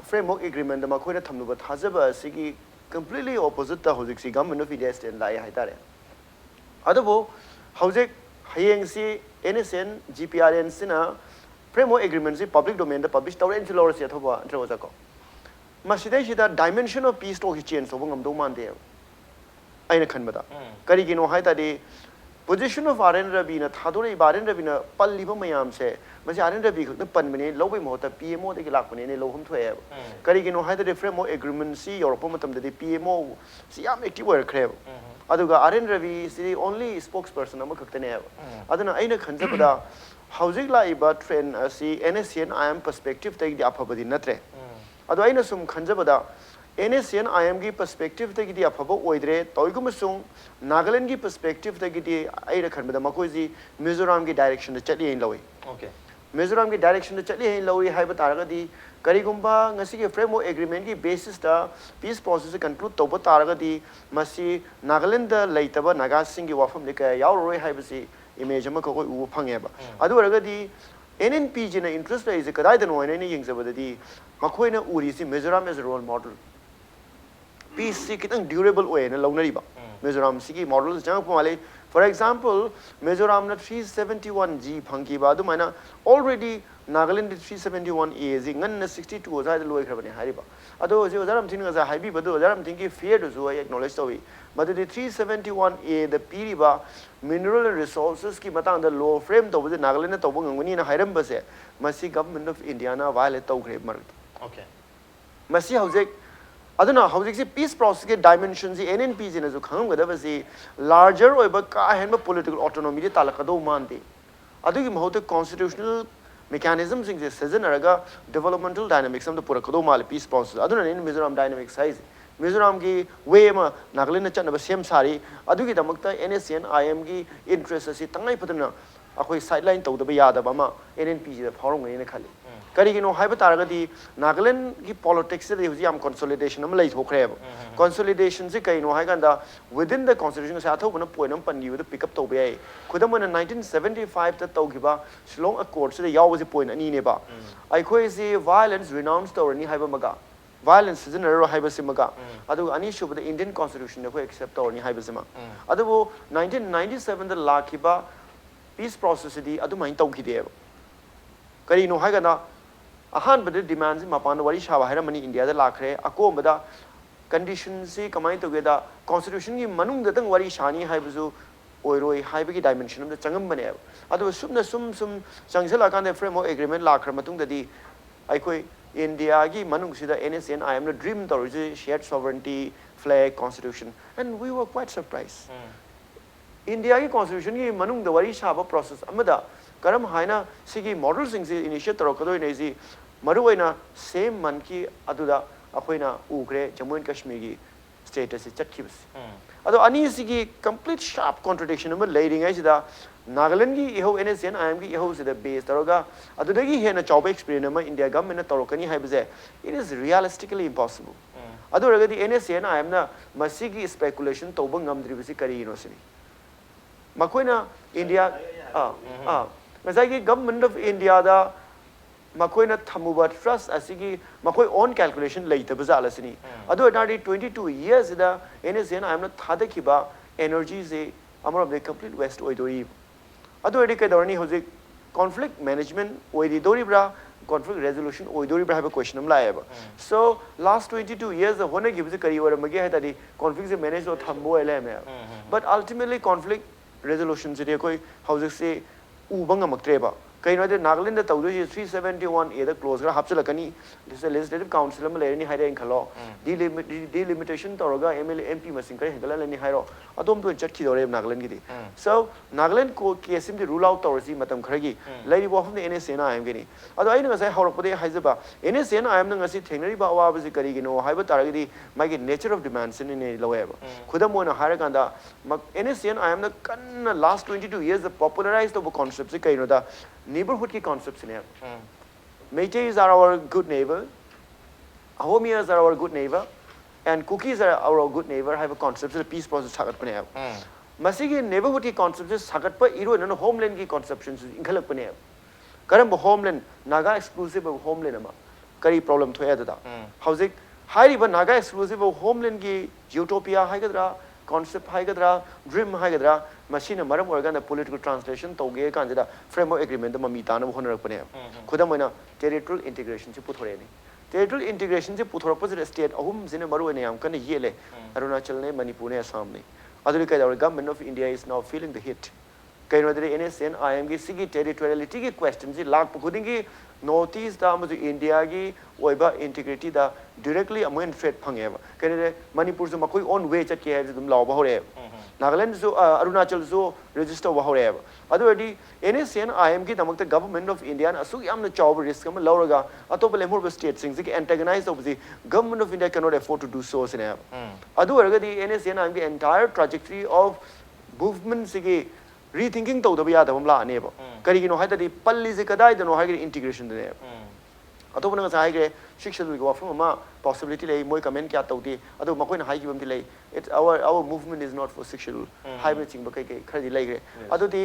framework agreement da makhoi na thamluba thajaba asigi completely opposite ta hojik si government of India stand lai hai tare adabu hojik hayeng si NSN GPRN sina framework agreement si public domain da publish tawre in lor si athoba antro ja ko masidai sida dimension of peace to change so ngam do man de aina khanbada kari gino hai ta de position of RN Rabi na thadore RN Rabi na palliba mayam se masi RN Rabi khakna panmane lobai mohta PMO de lakpane ne lohum thoe kari gino hai the framework agreement si Europe matam de PMO si yam active work khre aduga RN Rabi si only spokesperson ama khaktane aduna aina khanjabada ꯍꯧꯖꯤꯛ ꯂꯥꯛꯏꯕ train ꯑꯁꯤ NSCN IM ꯄꯔꯁꯄꯦꯛꯇꯤꯚꯇꯒꯤꯗꯤ ꯑꯐꯕꯗꯤ ꯅꯠꯇ꯭ꯔꯦ ꯑꯗꯣ ꯑꯩꯅ ꯁꯨꯝ ꯈꯟꯖꯕꯗ NSCN IMꯒꯤ ꯄꯔꯁꯄꯦꯛꯇꯤꯚꯇꯒꯤꯗꯤ ꯑꯐꯕ ꯑꯣꯏꯗ꯭ꯔꯦ ꯇꯧꯏꯒꯨꯝꯕꯁꯨꯡ ꯅꯥꯒꯥꯂꯦꯟꯒꯤ ꯄꯔꯁꯄꯦꯛꯇꯤꯚꯇꯒꯤꯗꯤ ꯑꯩꯅ ꯈꯟꯕꯗ ꯃꯈꯣꯏꯁꯤ ꯃꯤꯖꯣꯔꯥꯝꯒꯤ ꯗꯥꯏꯔꯦꯛꯁꯟꯗ ꯆꯠꯂꯤ ꯍꯥꯏꯅ ꯂꯧꯏ Okay. ꯃꯤꯖꯣꯔꯥꯝꯒꯤ ꯗꯥꯏꯔꯦꯛꯁꯟꯗ ꯆꯠꯂꯤ ꯍꯥꯏꯅ ꯂꯧꯏ ꯍꯥꯏꯕ ꯇꯥꯔꯒꯗꯤ ꯀꯔꯤꯒꯨꯝꯕ ꯉꯁꯤꯒꯤ ꯐ꯭ꯔꯦꯝꯋꯔꯛ ꯑꯦꯒ꯭ꯔꯤꯃꯦꯟꯒꯤ ꯕꯦꯁꯤꯁꯇ ꯄꯤꯁ ꯄ꯭ꯔꯣꯁꯦꯁꯁꯦ ꯀꯟꯀ꯭ꯂꯨꯗ ꯇꯧꯕ ꯇꯥꯔꯒꯗꯤ ꯃꯁꯤ ꯅꯥꯒꯥꯂꯦꯟꯗ ꯂꯩꯇꯕ ꯅꯥꯒꯥꯁꯤꯡꯒꯤ ꯋꯥꯐꯝꯗꯤ ꯀꯌꯥ ꯌꯥꯎꯔꯔꯣꯏ ꯍꯥꯏꯕꯁꯤ ꯏꯃꯦꯖ ꯑꯃ ꯑꯩꯈꯣꯏ ꯎꯕ ꯐꯪꯉꯦꯕ ꯑꯗꯨ ꯑꯣꯏꯔꯒꯗꯤ NNPGꯅ ꯏꯟꯇꯔꯦꯁ ꯂꯩꯔꯤꯁꯦ ꯀꯗꯥꯏꯗꯅꯣ ꯍꯥꯏꯅ ꯑꯩꯅ ꯌꯦꯡꯖꯕꯗꯗꯤ ꯃꯈꯣꯏꯅ ꯎꯔꯤꯁꯤ ꯃꯤꯖꯣꯔꯥꯝ ꯑꯦꯖ ꯔꯣꯜ ꯃꯣꯗꯦꯜ ꯄꯤꯁꯁꯤ ꯈꯤꯇꯪ ꯗ꯭ꯌꯨꯔꯦꯕꯜ ꯑꯣꯏꯅ ꯂꯧꯅꯔꯤꯕ ꯃꯤꯖꯣꯔꯥꯝꯁꯤꯒꯤ ꯃꯣꯗꯦꯜꯁꯤ ꯆꯪꯉꯛꯄ ꯃꯥꯜꯂꯤ ꯐꯣꯔ ꯑꯦꯛꯖꯥꯝꯄꯜ ꯃꯤꯖꯣꯔꯥꯝꯅ 371G ꯐꯪꯈꯤꯕ ꯑꯗꯨꯃꯥꯏꯅ ꯑꯣꯜꯔꯦꯗꯤ ꯅꯥꯒꯥꯂꯦꯟꯗ 371A ꯁꯤ ꯉꯟꯅ 62 ꯑꯗꯨꯋꯥꯏꯗ ꯂꯣꯏꯈ꯭ꯔꯕꯅꯦ ꯍꯥꯏꯔꯤꯕ ꯑꯗꯣ ꯍꯧꯖꯤꯛ ꯑꯣꯖꯥ ꯔꯥꯝꯊꯤꯟ ꯉꯁꯥꯏ ꯍꯥꯏꯕꯤꯕꯗꯣ ꯑꯣꯖꯥ ꯔꯥꯝꯊꯤꯟꯒꯤ ꯐꯤꯌꯔꯗꯨꯁꯨ ꯑꯩ ꯑꯦꯛꯅꯣꯂꯦꯖ ꯇꯧꯏ ꯃꯗꯨꯗꯤ 371Aꯗ ꯄꯤꯔꯤꯕ ꯃꯤꯅꯔꯦꯜ ꯔꯤꯁꯣꯔꯁꯦꯁꯀꯤ ꯃꯇꯥꯡꯗ ꯂꯣ ꯐ꯭ꯔꯦꯝ ꯇꯧꯕꯁꯦ ꯅꯥꯒꯥꯂꯦꯟꯗ ꯇꯧꯕ ꯉꯝꯒꯅꯤꯅ ꯍꯥꯏꯔꯝꯕꯁꯦ ꯃꯁꯤ ꯒꯚꯔꯟꯃꯦꯟꯠ ꯑꯣꯐ ꯏꯟꯗꯤꯌꯥꯅ ꯚꯥꯏꯑꯣꯂꯦꯠ ꯇꯧꯈ꯭ꯔꯦ ꯃꯔꯛꯇ Okay. ꯃꯁꯤ ꯍꯧꯖꯤꯛ ꯑꯗꯨꯅ ꯍꯧꯖꯤꯛꯁꯤ ꯄꯤꯁ ꯄ꯭ꯔꯣꯁꯦꯁꯀꯤ ꯗꯥꯏꯃꯦꯟꯁꯟꯁꯤ NNPGꯅꯁꯨ ꯈꯪꯉꯝꯒꯗꯕꯁꯤ ꯂꯥꯔꯖꯔ ꯑꯣꯏꯕ ꯀꯥ ꯍꯦꯟꯕ ꯄꯣꯂꯤꯇꯤꯀꯦꯜ ꯑꯣꯇꯣꯅꯣꯃꯤꯗꯤ ꯇꯥꯜꯂꯛꯀꯗꯧ ꯃꯥꯟꯗꯦ ꯑꯗꯨꯒꯤ ꯃꯍꯨꯠꯇ ꯀꯣꯟꯁꯇꯤꯇ꯭ꯌꯨꯁꯅꯦꯜ ꯃꯦꯀꯥꯅꯤꯖꯝꯁꯤꯡꯁꯦ ꯁꯤꯖꯤꯟꯅꯔꯒ ꯗꯦꯕꯂꯞꯃꯦꯟꯇꯦꯜ ꯗꯥꯏꯅꯥꯃꯤꯛꯁ ꯑꯃꯗ ꯄꯨꯔꯛꯀꯗꯧ ꯃꯥꯜꯂꯦ ꯄꯤꯁ ꯄ꯭ꯔꯣꯁꯦꯁ ꯑꯗꯨꯅꯅꯦ ꯑꯩꯅ ꯃꯤꯖꯣꯔꯥꯝ ꯗꯥꯏꯅꯥꯃꯤꯛꯁ ꯍꯥꯏꯁꯦ ꯃꯤꯖꯣꯔꯥꯝꯒꯤ ꯋꯦ ꯑꯃ ꯅꯥꯒꯥꯂꯦꯟꯗ ꯆꯠꯅꯕ ꯁꯦꯝ ꯁꯥꯔꯤ ꯑꯗꯨꯒꯤꯗꯃꯛꯇ NSCN IMꯒꯤ ꯏꯟꯇꯔꯦꯁ ꯑꯁꯤ ꯇꯉꯥꯏ ꯐꯗꯅ ꯑꯩꯈꯣꯏ ꯁꯥꯏꯠꯂꯥꯏꯟ ꯇꯧꯗꯕ ꯌꯥꯗꯕ ꯑꯃ NNPGꯗ ꯐꯥꯎꯔꯝꯒꯅꯤꯅ ꯈꯜꯂꯤ ꯀꯔꯤꯒꯤꯅꯣ ꯍꯥꯏꯕ ꯇꯥꯔꯒꯗꯤ ꯅꯥꯒꯥꯂꯦꯟꯒꯤ ꯄꯣꯂꯤꯇꯤꯛꯁꯇꯗꯤ ꯍꯧꯖꯤꯛ ꯌꯥꯝ ꯀꯟꯁꯣꯂꯤꯗꯦꯁꯟ ꯑꯃ ꯂꯩꯊꯣꯛꯈ꯭ꯔꯦꯕ ꯀꯟꯁꯣꯂꯤꯗꯦꯁꯟꯁꯤ ꯀꯩꯅꯣ ꯍꯥꯏ ꯀꯥꯟꯗ ꯋꯤꯗꯤꯟ ꯗ ꯀꯣꯟꯁꯇꯤꯇ꯭ꯌꯨꯁꯟ ꯉꯁꯥꯏ ꯑꯊꯧꯕꯅ ꯄꯣꯏꯟ ꯑꯃ ꯄꯟꯈꯤꯕꯗ ꯄꯤꯛꯑꯞ ꯇꯧꯕ ꯌꯥꯏ ꯈꯨꯗꯝ ꯑꯣꯏꯅ 1975ꯗ ꯇꯧꯈꯤꯕ ꯁꯤꯂꯣꯡ ꯑꯦꯀꯣꯔꯗꯁꯤꯗ ꯌꯥꯎꯕꯁꯤ ꯄꯣꯏꯟ ꯑꯅꯤꯅꯦꯕ ꯑꯩꯈꯣꯏꯁꯤ ꯚꯥꯏꯂꯦꯟꯁ ꯔꯤꯅꯥꯎꯟꯁ ꯇꯧꯔꯅꯤ ꯍꯥꯏꯕ ꯑꯃꯒ ꯚꯥꯏꯂꯦꯟꯁ ꯁꯤꯖꯤꯟꯅꯔꯔꯣꯏ ꯍꯥꯏꯕꯁꯤꯃꯒ ꯑꯗꯨꯒ ꯑꯅꯤꯁꯨꯕꯗ ꯏꯟꯗꯤꯌꯟ ꯀꯣꯟꯁꯇꯤꯇ꯭ꯌꯨꯁꯟꯗ ꯑꯩꯈꯣꯏ ꯑꯦꯛꯁꯦꯞ ꯇꯧꯔꯅꯤ ꯍꯥꯏꯕꯁꯤꯃ ꯑꯗꯨꯕꯨ 1997ꯗ ꯂꯥꯛꯈꯤꯕ ꯄꯤꯁ ꯄ꯭ꯔꯣꯁꯦꯁꯁꯤꯗꯤ ꯑꯗꯨꯃꯥꯏꯅ ꯇꯧꯈꯤꯗꯦꯕ ꯀꯔꯤꯅꯣ ꯍꯥꯏꯒꯅ ꯑꯍꯥꯟꯕꯗ ꯗꯤꯃꯥꯟꯁꯤ ꯃꯄꯥꯟꯗ ꯋꯥꯔꯤ ꯁꯥꯕ ꯍꯥꯏꯔꯝꯃꯅꯤ ꯏꯟꯗꯤꯌꯥꯗ ꯂꯥꯛꯈ꯭ꯔꯦ ꯑꯀꯣꯟꯕꯗ ꯀꯟꯗꯤꯁꯟꯁꯤ ꯀꯃꯥꯏꯅ ꯇꯧꯒꯦꯗ ꯀꯣꯟꯁꯇꯤꯇ꯭ꯌꯨꯁꯟꯒꯤ ꯃꯅꯨꯡꯗꯇꯪ ꯋꯥꯔꯤ ꯁꯥꯅꯤ ꯍꯥꯏꯕꯁꯨ ꯑꯣꯏꯔꯣꯏ ꯍꯥꯏꯕꯒꯤ ꯗꯥꯏꯃꯦꯟꯁꯟ ꯑꯃꯗ ꯆꯪꯉꯝꯕꯅꯦꯕ ꯑꯗꯨꯒ ꯁꯨꯝ ꯆꯪꯁꯤꯜꯂꯛꯑꯀꯥꯟꯗ ꯐ꯭ꯔꯦꯝꯋꯔꯛ ꯑꯦꯒ꯭ꯔꯤꯃꯦꯟꯠ ꯂꯥꯛꯈ꯭ꯔ ꯃꯇꯨꯡꯗꯗꯤ ꯑꯩꯈꯣꯏ ꯏꯟꯗꯤꯌꯥꯒꯤ ꯃꯅꯨꯡꯁꯤꯗ NSCN IMꯅ ꯗ꯭ꯔꯤꯝ ꯇꯧꯔꯤꯁꯤ ꯁꯤꯌꯔꯠ ꯁꯣꯚꯔꯦꯟꯇꯤ ꯐ꯭ꯂꯦꯛ ꯀꯣꯟꯁꯇꯤꯇ꯭ꯌꯨꯁꯟ ꯑꯦꯟ ꯋꯤ ꯋꯔ ꯀ꯭ꯋꯥꯏꯠ ꯁꯔꯄ꯭ꯔꯥꯏꯁ ꯏꯟꯗꯤꯌꯥꯒꯤ ꯀꯣꯟꯁꯇꯤꯇ꯭ꯌꯨꯁꯟꯒꯤ ꯃꯅꯨꯡꯗ ꯋꯥꯔꯤ ꯁꯥꯕ ꯄ꯭ꯔꯣꯁꯦꯁ ꯑꯃꯗ ꯀꯔꯝ ꯍꯥꯏꯅ ꯁꯤꯒꯤ ꯃꯣꯗꯦꯜꯁꯤꯡꯁꯤ ꯏꯅꯤꯁꯤꯌꯦꯠ ꯇꯧꯔꯛꯀꯗꯣꯏꯅꯦꯁꯤ ꯃꯔꯨꯑꯣꯏꯅ ꯁꯦꯝ ꯃꯟꯠꯀꯤ ꯑꯗꯨꯗ ꯑꯩꯈꯣꯏꯅ ꯎꯈ꯭ꯔꯦ ꯖꯃꯨ ꯑꯦꯟ ꯀश्मीꯔꯒꯤ ꯁ꯭ꯇꯦꯠ ꯑꯁꯤ ꯆꯠꯈꯤꯕꯁꯤ ꯑꯗꯣ ꯑꯅꯤꯁꯤꯒꯤ ꯀꯝꯄ꯭ꯂꯤꯠ ꯁꯥꯔꯞ ꯀꯣꯟꯇ꯭ꯔꯗꯤꯛꯁꯟ ꯑꯃ ꯂꯩꯔꯤꯉꯩꯁꯤꯗ ꯅꯥꯒꯥꯂꯦꯟꯒꯤ ꯏꯍꯧ NSCN IMꯒꯤ ꯏꯍꯧꯁꯤꯗ ꯕꯦꯁ ꯇꯧꯔꯒ ꯑꯗꯨꯗꯒꯤ ꯍꯦꯟꯅ ꯆꯥꯎꯕ ꯑꯦꯛꯁꯄꯤꯔꯤꯌꯦꯟꯁ ꯑꯃ ꯏꯟꯗꯤꯌꯥ ꯒꯚꯔꯟꯃꯦꯟꯠꯅ ꯇꯧꯔꯛꯀꯅꯤ ꯍꯥꯏꯕꯁꯦ ꯏꯠ ꯏꯁ ꯔꯤꯌꯦꯂꯤꯁꯇꯤꯀꯦꯂꯤ ꯏꯝꯄꯣꯁꯤꯕꯜ ꯑꯗꯨ ꯑꯣꯏꯔꯒꯗꯤ NSCN IMꯅ ꯃꯁꯤꯒꯤ ꯁ꯭ꯄꯦꯀꯨꯂꯦꯁꯟ ꯇꯧꯕ ꯉꯝꯗ꯭ꯔꯤꯕꯁꯤ ꯀꯔꯤꯒꯤꯅꯣ ꯁꯤꯅꯤ ꯃꯈꯣꯏꯅ ꯏꯟꯗꯤꯌꯥ ꯉꯁꯥꯏꯒꯤ ꯒꯚꯔꯟꯃꯦꯟꯠ ꯑꯣꯐ ꯏꯟꯗꯤꯌꯥꯗ ꯃꯈꯣꯏꯅ ꯊꯝꯃꯨꯕ ꯇ꯭ꯔꯁ ꯑꯁꯤꯒꯤ ꯃꯈꯣꯏ ꯑꯣꯟ ꯀꯦꯜꯀꯨꯂꯦꯁꯟ ꯂꯩꯇꯕ ꯖꯥꯠ ꯑꯁꯤꯅꯤ ꯑꯗꯨ ꯑꯣꯏꯇꯥꯔꯗꯤ 22 ꯏꯌꯔꯁꯤꯗ NSCN IMꯅ ꯊꯥꯗꯈꯤꯕ ꯑꯦꯅꯔꯖꯤꯁꯤ ꯑꯃꯔꯣꯝꯗ ꯀꯝꯄ꯭ꯂꯤꯠ ꯋꯦꯁꯠ ꯑꯣꯏꯗꯣꯔꯤꯕ ꯑꯗꯨ ꯑꯣꯏꯔꯗꯤ ꯀꯩꯗꯧꯔꯅꯤ ꯍꯧꯖꯤꯛ ꯀꯣꯟꯐ꯭ꯂꯤꯛ ꯃꯦꯅꯦꯖꯃꯦꯟꯠ ꯑꯣꯏꯔꯤꯗꯣꯔꯤꯕ꯭ꯔꯥ ꯀꯣꯟꯐ꯭ꯂꯤꯛ ꯔꯦꯖꯣꯂꯨꯁꯟ ꯑꯣꯏꯗꯣꯔꯤꯕ꯭ꯔꯥ ꯍꯥꯏꯕ क्वेश्चन ꯑꯃ ꯂꯥꯛꯑꯦꯕ ꯁꯣ ꯂꯥꯁꯠ 22 ꯏꯌꯔꯁꯇ ꯍꯣꯠꯅꯈꯤꯕꯁꯤ ꯀꯔꯤ ꯑꯣꯏꯔꯝꯃꯒꯦ ꯍꯥꯏ ꯇꯥꯔꯗꯤ ꯀꯣꯟꯐ꯭ꯂꯤꯛꯁꯦ ꯃꯦꯅꯦꯖ ꯇꯧ ꯊꯝꯕ ꯑꯣꯏ ꯂꯩꯔꯝꯃꯦꯕ ꯕꯠ ꯑꯜꯇꯤꯃꯦꯠꯂꯤ ꯀꯣꯟꯐ꯭ꯂꯤꯛ ꯔꯦꯖꯣꯂꯨꯁꯟꯁꯤꯗꯤ ꯑꯩꯈꯣꯏ ꯍꯧꯖꯤꯛꯁꯤ ꯎꯕ ꯉꯝꯃꯛꯇ꯭ꯔꯦꯕ ꯀꯩꯅꯣ ꯍꯥꯏꯗꯤ ꯅꯥꯒꯥꯂꯦꯟꯗ ꯇꯧꯗꯣꯏꯁꯤ 371Aꯗ ꯀ꯭ꯂꯣꯖ ꯈꯔ ꯍꯥꯞꯆꯤꯜꯂꯛꯀꯅꯤ ꯂꯦꯖꯤꯁꯂꯦꯇꯤꯚ ꯀꯥꯎꯟꯁꯤꯜ ꯑꯃ ꯂꯩꯔꯅꯤ ꯍꯥꯏꯔꯦꯅ ꯈꯜꯂꯣ ꯗꯤꯂꯤꯃꯤꯇꯦꯁꯟ ꯇꯧꯔꯒ MLA MP ꯃꯁꯤꯡ ꯈꯔ ꯍꯦꯟꯒꯠꯍꯜꯂꯅꯤ ꯍꯥꯏꯔꯣ ꯑꯗꯣꯝꯗ ꯑꯣꯏꯅ ꯆꯠꯈꯤꯗꯧꯔꯦꯕ ꯅꯥꯒꯥꯂꯦꯟꯒꯤꯗꯤ ꯁꯣ ꯅꯥꯒꯥꯂꯦꯟ ꯀꯦꯁꯁꯤꯃꯗꯤ ꯔꯨꯜ ꯑꯥꯎꯠ ꯇꯧꯔꯁꯤ ꯃꯇꯝ ꯈꯔꯒꯤ ꯂꯩꯔꯤꯕ ꯋꯥꯐꯝꯗ NSCN IMꯒꯤꯅꯤ ꯑꯗꯣ ꯑꯩꯅ ꯉꯁꯥꯏ ꯍꯧꯔꯛꯄꯗꯒꯤ ꯍꯥꯏꯖꯕ NSCN IMꯅ ꯉꯁꯤ ꯊꯦꯡꯅꯔꯤꯕ ꯑꯋꯥꯕꯁꯤ ꯀꯔꯤꯒꯤꯅꯣ ꯍꯥꯏꯕ ꯇꯥꯔꯒꯗꯤ ꯃꯥꯒꯤ ꯅꯦꯆꯔ ꯑꯣꯐ ꯗꯤꯃꯥꯟꯁꯤꯅꯅꯦ ꯂꯧꯋꯦꯕ ꯈꯨꯗꯝ ꯑꯣꯏꯅ ꯍꯥꯏꯔꯀꯥꯟꯗ NSCN IMꯅ ꯀꯟꯅ ꯂꯥꯁꯠ 22 ꯏꯌꯔꯁꯇ ꯄꯣꯄꯨꯂꯔꯥꯏꯖ ꯇꯧꯕ ꯀꯣꯟꯁꯦꯞꯁꯤ ꯀꯩꯅꯣꯗ ꯅꯦꯕꯔꯍꯨꯗꯀꯤ ꯀꯣꯟꯁꯦꯞꯁꯤꯅꯦꯕ Meiteis are our good neighbor, Ahomias are our good neighbor, and Kukis are our good neighbor have a concept of peace process sagatpane. Masigi neighborhood ki concept is sagatpa iro and homeland ki conceptions inkalapane. Karam homeland Naga exclusive of homeland ama. Kari problem to edada. How's it? High even Naga exclusive of homeland ki utopia haigadra, concept haigadra, dream haigadra, machine maram organ the political translation toge kanjada framework agreement the mamitana honorapane. Kudamana territorial integration to put territorial integration to put opposite state ahum zinamaru and yam can yele Arunachal ne Manipur Assam ne. Other our government of India is now feeling the hit. Kaino NSCN IMG Sigi territoriality questions lak pukudingi notice the India gi oiba integrity the directly among threat pangeva. Can Manipur's Makui own way at Kiazum Law Nagaland zo Arunachal zo register wa hore adu adi NSN IM ki damak government of India na asu yamna chaw risk am lauraga atop lemur state sing ki antagonize of the government of India cannot afford to do so sine adu erga di NSN IM ki entire trajectory of movement sige rethinking to da ya da la ne ba kari gi no ha da di palli se kadai da no ha gi integration de atop na sa ge shiksha du go from ma possibility lay moi comment kya tawti adu makoi na hai gi bam di lay it's our movement is not for sexual hybrid ching ba kai kai khari lay gre adu di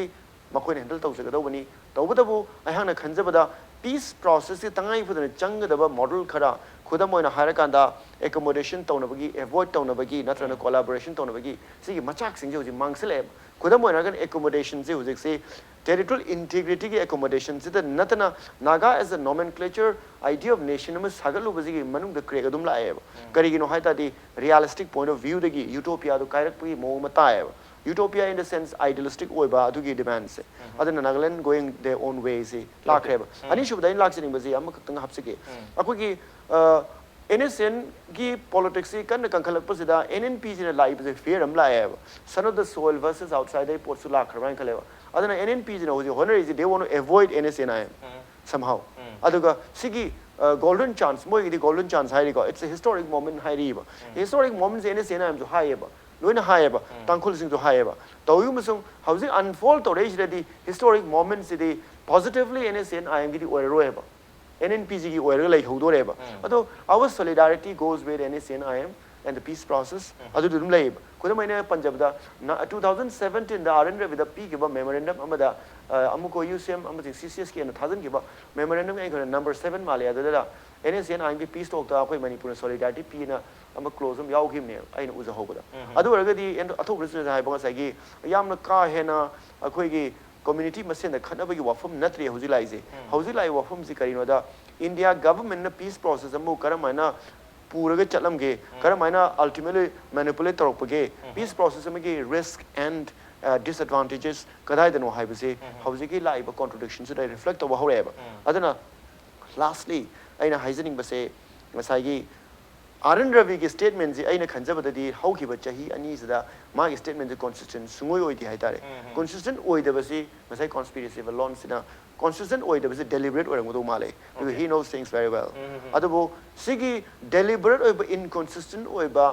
makoi na handle taw se ga bani tawbu ai hang na khanjabada peace process se tangai phudana changdaba model khara khudam oina harakanda accommodation tawnabagi avoid tawnabagi natrana collaboration tawnabagi sigi machak sing je mangsele khudam oina gan accommodation je hujik se territorial integrity ki accommodation se natana naga as a nomenclature idea of nation am sagalu bagi manung de krega dum la kari gi no haita di realistic point of view de gi utopia do kairak pi mo mata utopia in the sense idealistic oiba adu gi demands adana Nagaland going their own ways la kreba ani shubda in laksing bazi am khang hapsike akoi gi NSN ki politics kan kankhalak pasida NNP jina live is fair am la son of the soil versus outside the port sula kharban khalewa adana NNP jina hoji honor is they want to avoid NSN somehow aduga sigi golden chance moi di golden chance hai ri it's a historic moment hai ri ba historic moments NSN am jo hai ba loina hai ba tangkhul sing jo hai ba tawi musung housing unfold to reach the historic moments the positively NSN am gi oi ro ba NNPG ki oil like hodo reba ado our solidarity goes with NSN IM and the peace process ado dum lai ko maina Punjab da 2017 da RN with the peak of memorandum amada amuko UCM amati CCS ki 1000 ki ba memorandum ai number 7 malia da NSN IM ki peace talk da koi Manipur solidarity p na am close am yaw kim ne ai na uza hoboda ado raga di atho president hai ba sai gi yamna ka hena akoi gi community masen da khana bagi wafum natri hauji lai wafum si karino da India government na peace process amu karamaina puraga chalam ge karamaina ultimately manipulate torok ge peace process am ge risk and disadvantages kadai da no hai base hauji ki lai ba contradictions that reflect over however adana lastly aina haizening base ngasai gi RN Ravi ki statement ji aina khanjabada di hauki ba chahi ani sada ma ki statement ji consistent sungoi oi di haitare consistent oi da basi masai conspiracy ba launch sina consistent oi da basi deliberate oi ngodo male because he knows things very well adabo sigi deliberate oi ba inconsistent oi ba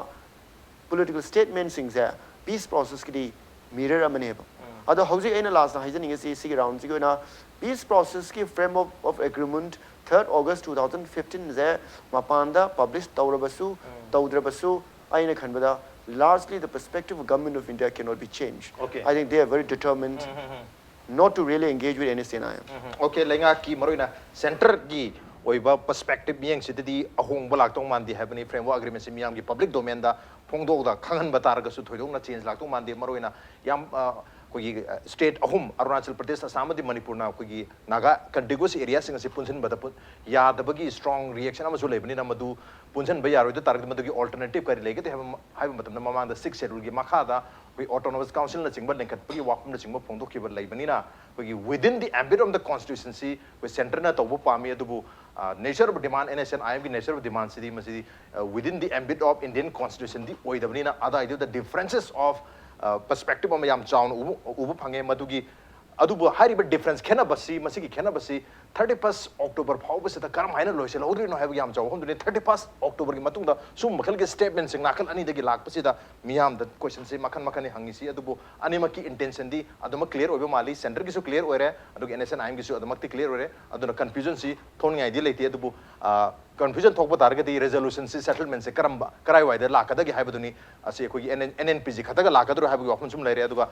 political statement sings ya peace process ki di mirror amane ba ado hauji aina last na haijening is sigi round sigi na peace process ki frame of agreement 3rd August 2015 ze mapanda published tawrabasu tawdrabasu aina khanbada largely the perspective of government of India cannot be changed I think they are very determined not to really engage with NSN okay lenga ki maroina center gi oiba perspective miyang sididi ahong balak tong mandi habani framework agreement si miyang gi public domain da phongdok da khangan batar ga su thoidong na change lak tong mandi maroina yam कोई state अहुम अरुणाचल प्रदेश असम मणिपुर कोई Naga contiguous area पुनसन यादबगी strong reaction लेबनी पुनसन यारोद तारग alternative करी लेगे ममांग 6 शेड्यूल की मखादा कोई ऑटोनोमस काउंसिल चिंब लेंखटपगी वाफम चिंब फोंदोखिब लेबनीना कोई within the ambit of the कॉन्स्टिट्यूशनसी कोई सेंटर ना तब पामी अदुबु nature of demand NSN IM की नेचर ऑफ डिमांड सिदी मसिदी within the ambit of Indian constitution दी ओइदबनीना अदा आइदो the differences of perspective of yam chaun ubu phange madugi adubu hariba difference khena basi masigi khena basi 31st October phawba sita karam haina loisel odri no have yam chaw hom dune 31st October gi matung da sum makhal ge statement sing nakal ani dagi lak pasida miyam da question se makhan makhani hangi si adubu anima ki intention di aduma clear obe mali center gi su clear oire adu NSN IM gi su aduma ti clear oire aduna confusion si thon ngai di leiti adubu confusion thokba targeti resolution si settlement se karamba karai waida lakada gi haibaduni ase koi NNPG khataga lakadru haibu wafum sum leire aduga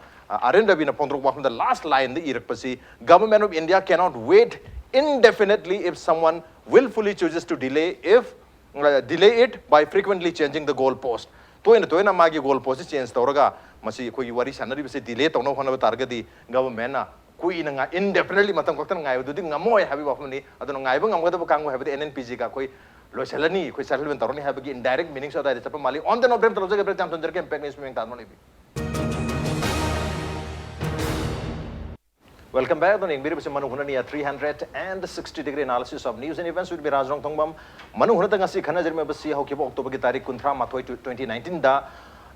RN Ravi na pondrok wafum the last line the irakpasi government of India cannot wait indefinitely if someone willfully chooses to delay it by frequently changing the goal post toina magi goal post change tawraga masi koi wari sanari base delay tawno hona targeti government na kui na indefinitely matam koktan ngai du ngamoy habi wafum ni adon ngai ba ngamga da kangwa habi NNPG ka koi loisalani koi settlement taroni habi indirect meaning so da chapa mali on the no brem tarojage brem tamson jerke impact is meaning tarno lebi welcome back to English base manu hunani 360-degree analysis of news and events with me Rajrong Thongbam manu hunata ngasi khana jerme basi hokibo October ki tarikh 13 2019 da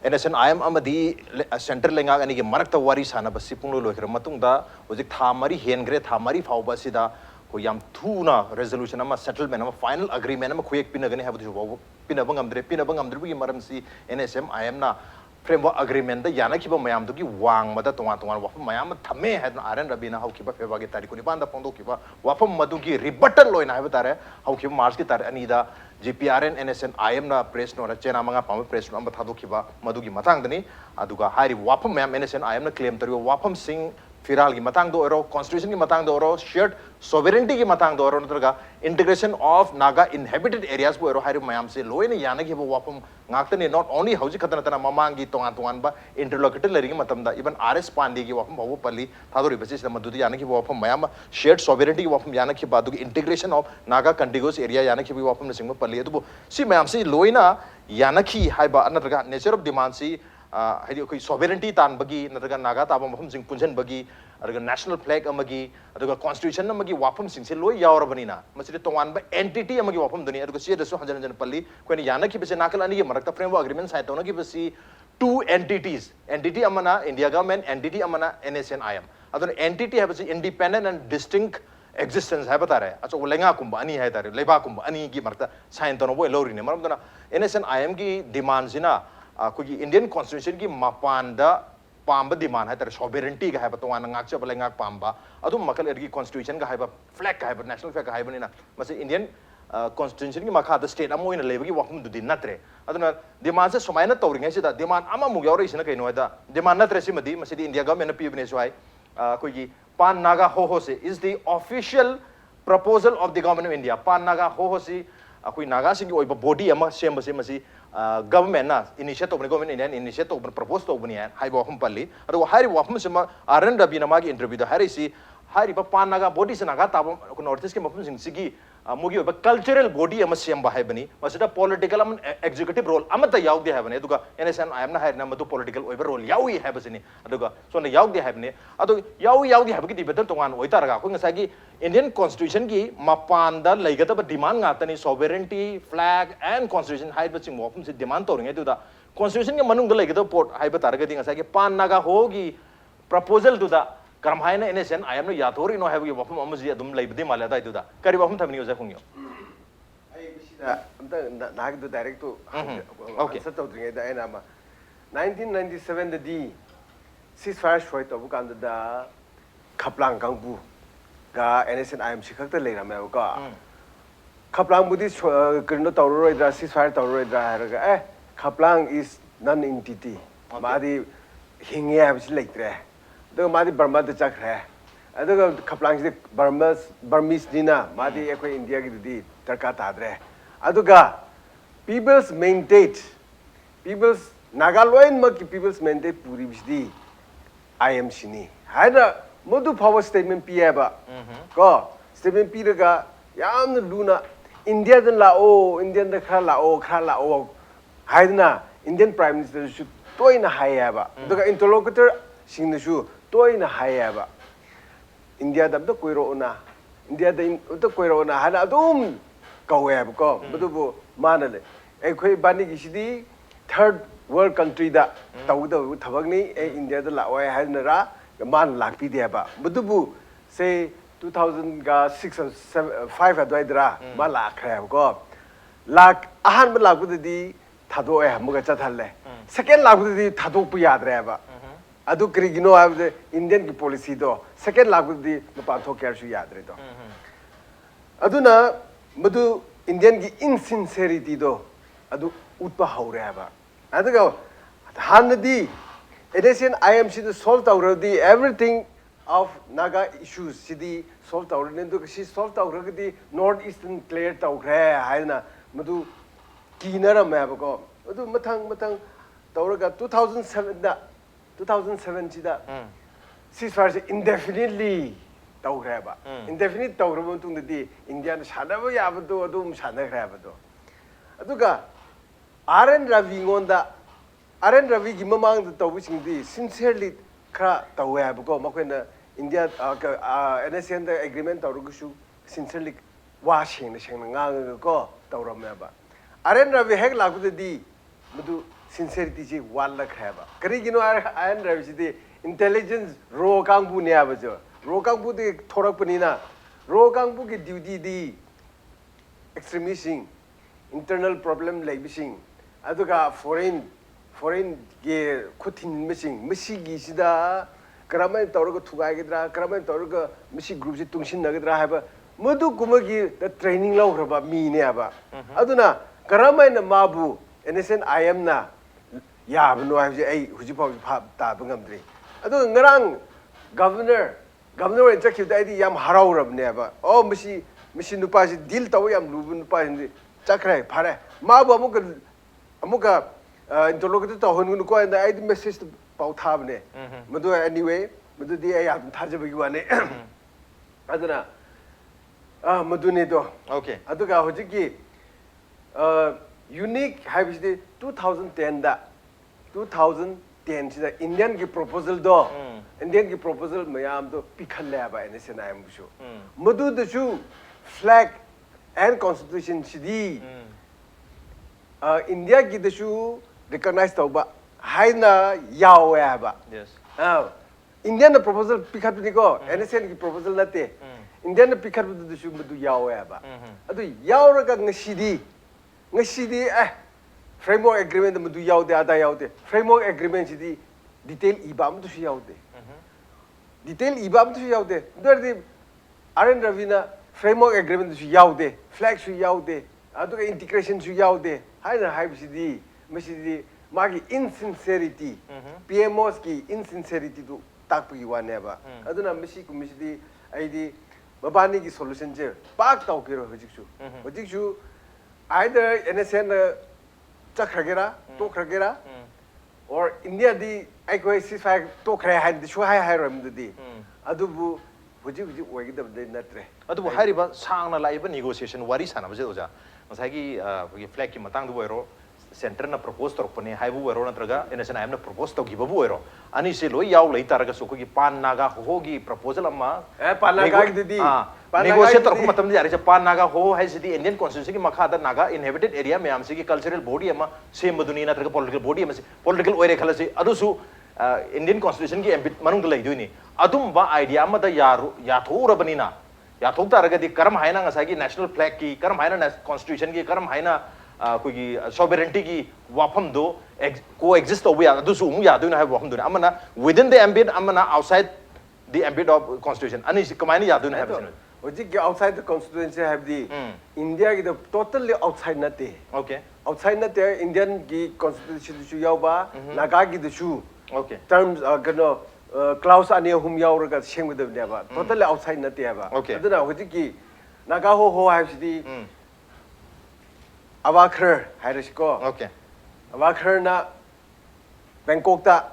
NSNIM amadi center lenga ani ge marakta wari sana basi punglo loikra matungda hojik thamari hengre thamari phauba sida ko yam thuna resolution ama settlement ama final agreement ama khuyek pinagani habu pinabang amdre gi maram si NSMIM na framework agreement da yana kiba mayam dugi wang mada tonga tonga wafam mayam thame had Aren Rabina how kiba feba ge tari kuni banda pondo kiba wafam madugi rebuttal loina habu tare how kiba mars ki tare anida GPRN NSNIM na press no chena manga pam press no amba thadu kiba madugi matang dani aduga hari wafam mayam NSNIM na claim tari wafam sing फिलहाल की मतंग दो और constitution की मतंग दो और shared sovereignty की मतंग दो और नतरगा integration of Naga inhabited areas को हरि मयाम से लोय ने याना की वो वापम ngakte not only hauji khatana tana mamangi tongan ba interlocutor lering matamda even RS Pandey ki wapam babu palli thadori basis da madudi yana ki wapam mayam shared sovereignty ki wapam yana ki badu ki integration of naga contiguous area yana ki wapam singma palli tu si mayam si loina yana ki haiba anatraga nature of demand si hadi koi sovereignty tan bagi natraga naga taba wapam sing punjan bagi aduga national flag amagi aduga constitution amagi wapam sing se loi yaurabani na maside tongan ba entity amagi wapam duni aduga si desu hanjan hanjan palli koi yana ki bese nakal ani marakta framework agreement sai tona ki besi two entities entity amana India government entity amana NSNIM adun entity have independent and distinct existence hai bata rahe acha lenga kumba ani hai tare leba kumba ani ki marakta sai tona boy lori ne maram dona NSNIM ki demands ina koi Indian constitution ki mapanda pamba demand hai tare sovereignty ka hai ba tonga ngak cha balai ngak pamba adu makal ergi constitution ka hai ba flag ka hai ba national flag ka hai ba ni na mase Indian constitution ki makha the state amoina lebagi wapum du din natre aduna demand se somaina tawring sida demand ama mu yauri sina kaino da demand natre simadi masidi India government na pibne swai koi gi pan naga ho se is the official proposal of the government of India pan naga ho si koi naga sing oi ba body ama sem se masi government na initiate to government Indian initiate to propose to bani hai ba hum palli adu hari wapum sima Aren Rabina ma gi interview da hari si hari ba pan naga body se naga tabam north east ke mapum sing sigi mugi ba cultural body ama sem ba hai bani masida political am executive role amata yaw de hai bani aduga NSNIM na hai na madu political oi ba role yawi hai basini aduga so na yaw de hai bani adu yaw de hai ba ki beton tongan oi taraga ko ngasai gi Indian constitution ki mapanda laigata ba demand ngatani sovereignty flag and constitution hai ba ching wapum se demand toring edu da constitution ke manung da laigata port hai ba taraga ding ngasai gi pan naga hogi proposal du da karam hai na NSNIM no yathori no hai ba wapum amaji adum laibde mala da edu da kari wapum thamni oja khungyo ai bisida amta nag do direct to okay sa to dringa da ena ma 1997 da di ceasefire shoi to bu kan da khaplang kangbu ga NSNIM sikhak ta leira ma ka khaplang budi kirno tawroi da ceasefire tawroi da ga khaplang is non entity madi hinge ha bis leitre do madi Burma da chakre aduga khaplang si Burmese dina madi ekoi India gi di tarka tadre aduga people's mandate people's Nagaloin ma ki people's mandate puri bisdi IMC ni haida modu power statement piya ba ko statement pi daga yam luna India dan lao Indian da kha lao haidna Indian prime minister should toina haya ba aduga interlocutor sing na shu toina haya ba India da koiro na India da koiro na hana adum kawe ba ko modu bu manale ekoi bani gi sidi third world country da tawda thabak ni India da lawai haidna ra man lakpi de ba budubu say 2000 ga 6 or 5 adwaidra ma lakhre ko lak ahan ma lakbu di thado ai hamuga chathalle second lakbu di thado pu yadre ba adu krigino have Indian ki policy do second lakbu di ma tho care su yadre do aduna madu Indian ki insincerity do adu utpa haure ba aduga hanadi NSNIM to solve already everything of Naga issues. Sidi solved already. So she solved already northeastern clear tawre haina madu kinara map ko. Madu matang tawraga 2007 sida ceasefire indefinitely tawre ba. Indefinite tawre mo tung di India na sana ba yabado adum sana krabado. Aduga Aren Ravi ngonda Aren Ravi gi mamang da tawu sing di sincerely kra tawu ha ko makoina India NSN da agreement tawu gu shu sincerely wa shing na ngang ko tawu ma ba Aren Ravi hek la gu di madu sincerity ji wala khaba kari gino ayan ravisidi intelligence ro kangbu ne abajo ro kangbu de thorak pani na ro kangbu ki duty di extremism internal problem laibising aduga foreign ge khutin missing misi gi sida karamai tawraga thugaigidra karamai tawraga misi group si tungshin nagadra haba madu kumagi the training lawraba mi ne aba aduna karamai na mabu innocent I am na yabno haji ai huji pa ta bangamdri adu ngarang governor in chakhi dai di yam harau rab ne aba oh misi nupa si deal taw yam lubu nupa ni chakrai phare mabu amuka interlocutor taw hon ko and I message pau thab ne madu anyway madu di ay am tharjabagi wane aduna madu ne do okay aduga hojiki unique haibisidi 2010 da 2010 sida Indian ki proposal do Indian ki proposal mayam do pikhalle ba NSN I am bushu madu da shu flag and constitution sidi India ki da shu recognize tawba haina yawe ba yes Indian the proposal pikhat ni ko NSN ki proposal nate Indian the pikhat da shu madu yawe ba adu yawraga ngashidi framework agreement madu yaude ada yaude framework agreement sidi detail ibam tu yaude detail ibam tu yaude ndordi RN Ravina framework agreement su yaude flag su yaude adu integration su yaude haina haibsidi masidi magi insincerity PMOs ki insincerity tu takpi wane ba aduna misi kumisidi aidi babani ki solution je pak taw kero hojiksu either NSN chakragera tokragera or India di aikoi ceasefire tokre had the shuhai hiram di adubu huji wagidab de natre adubu hariba sangna laiba negotiation wari sana baje oja masagi flag ki matang du wero center na propose torpane haibu wero natraga NSN am na propose to gibabu wero ani se loi yaw lai taraga so ko ki pan naga hogi proposal amma pan naga di negotiate torku matam di ari pan naga ho hai sidi Indian constitution ki makha da naga inhabited area me am se ki cultural body amma same maduni natraga political body amma political oire khala se adu su Indian constitution ki ambit manung lai duini adum ba idea amma da yaru ya thora banina ya thok taraga di karam haina ngasagi national flag ki karam haina constitution ki karam haina कोई sovereignty की वाफम दो coexist हो गया तो सुमु याद हो ना है वाफम दो ना अमना within the ambit Amna outside the ambit of constitution अनि कमायनी याद हो ना है बच्चों होजी के outside the constituency have the India की तो totally outside नते okay outside नते Indian की constitution शु याव बा नागा की तो शु okay terms गनो clause आने हम याव रगा शेंग बदब ने बा totally outside नते है बा okay तो ना होजी की नागा हो है सिदी Avakher Hairishko. okay Avakher na Bangkok ta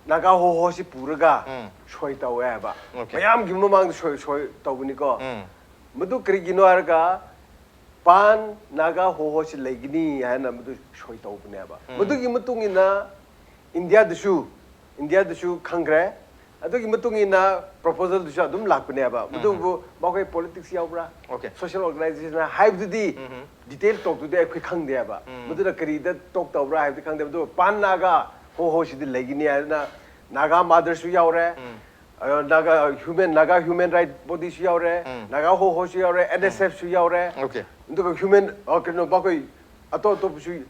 Naga ho hosi puraga Shoy taweba. Okay. Mayam gimamang shoy tawuniko. Madu krigino arga Pan Naga ho hosi legni hana madu shoy tawuneba. Madu gimatungina India the shoe Kangre. Adu gimatungina proposal to show dum lakpuneba. Madu bakay politics yawra. okay Social organization hype di detail talk to the quick hang there ba mudu na kari da talk to ra hype khang de do pan naga ho shi di legini na naga mother su yaw re naga human right body su yaw re naga ho su yaw re NSF su yaw re okay ndu human no ba koi ato to su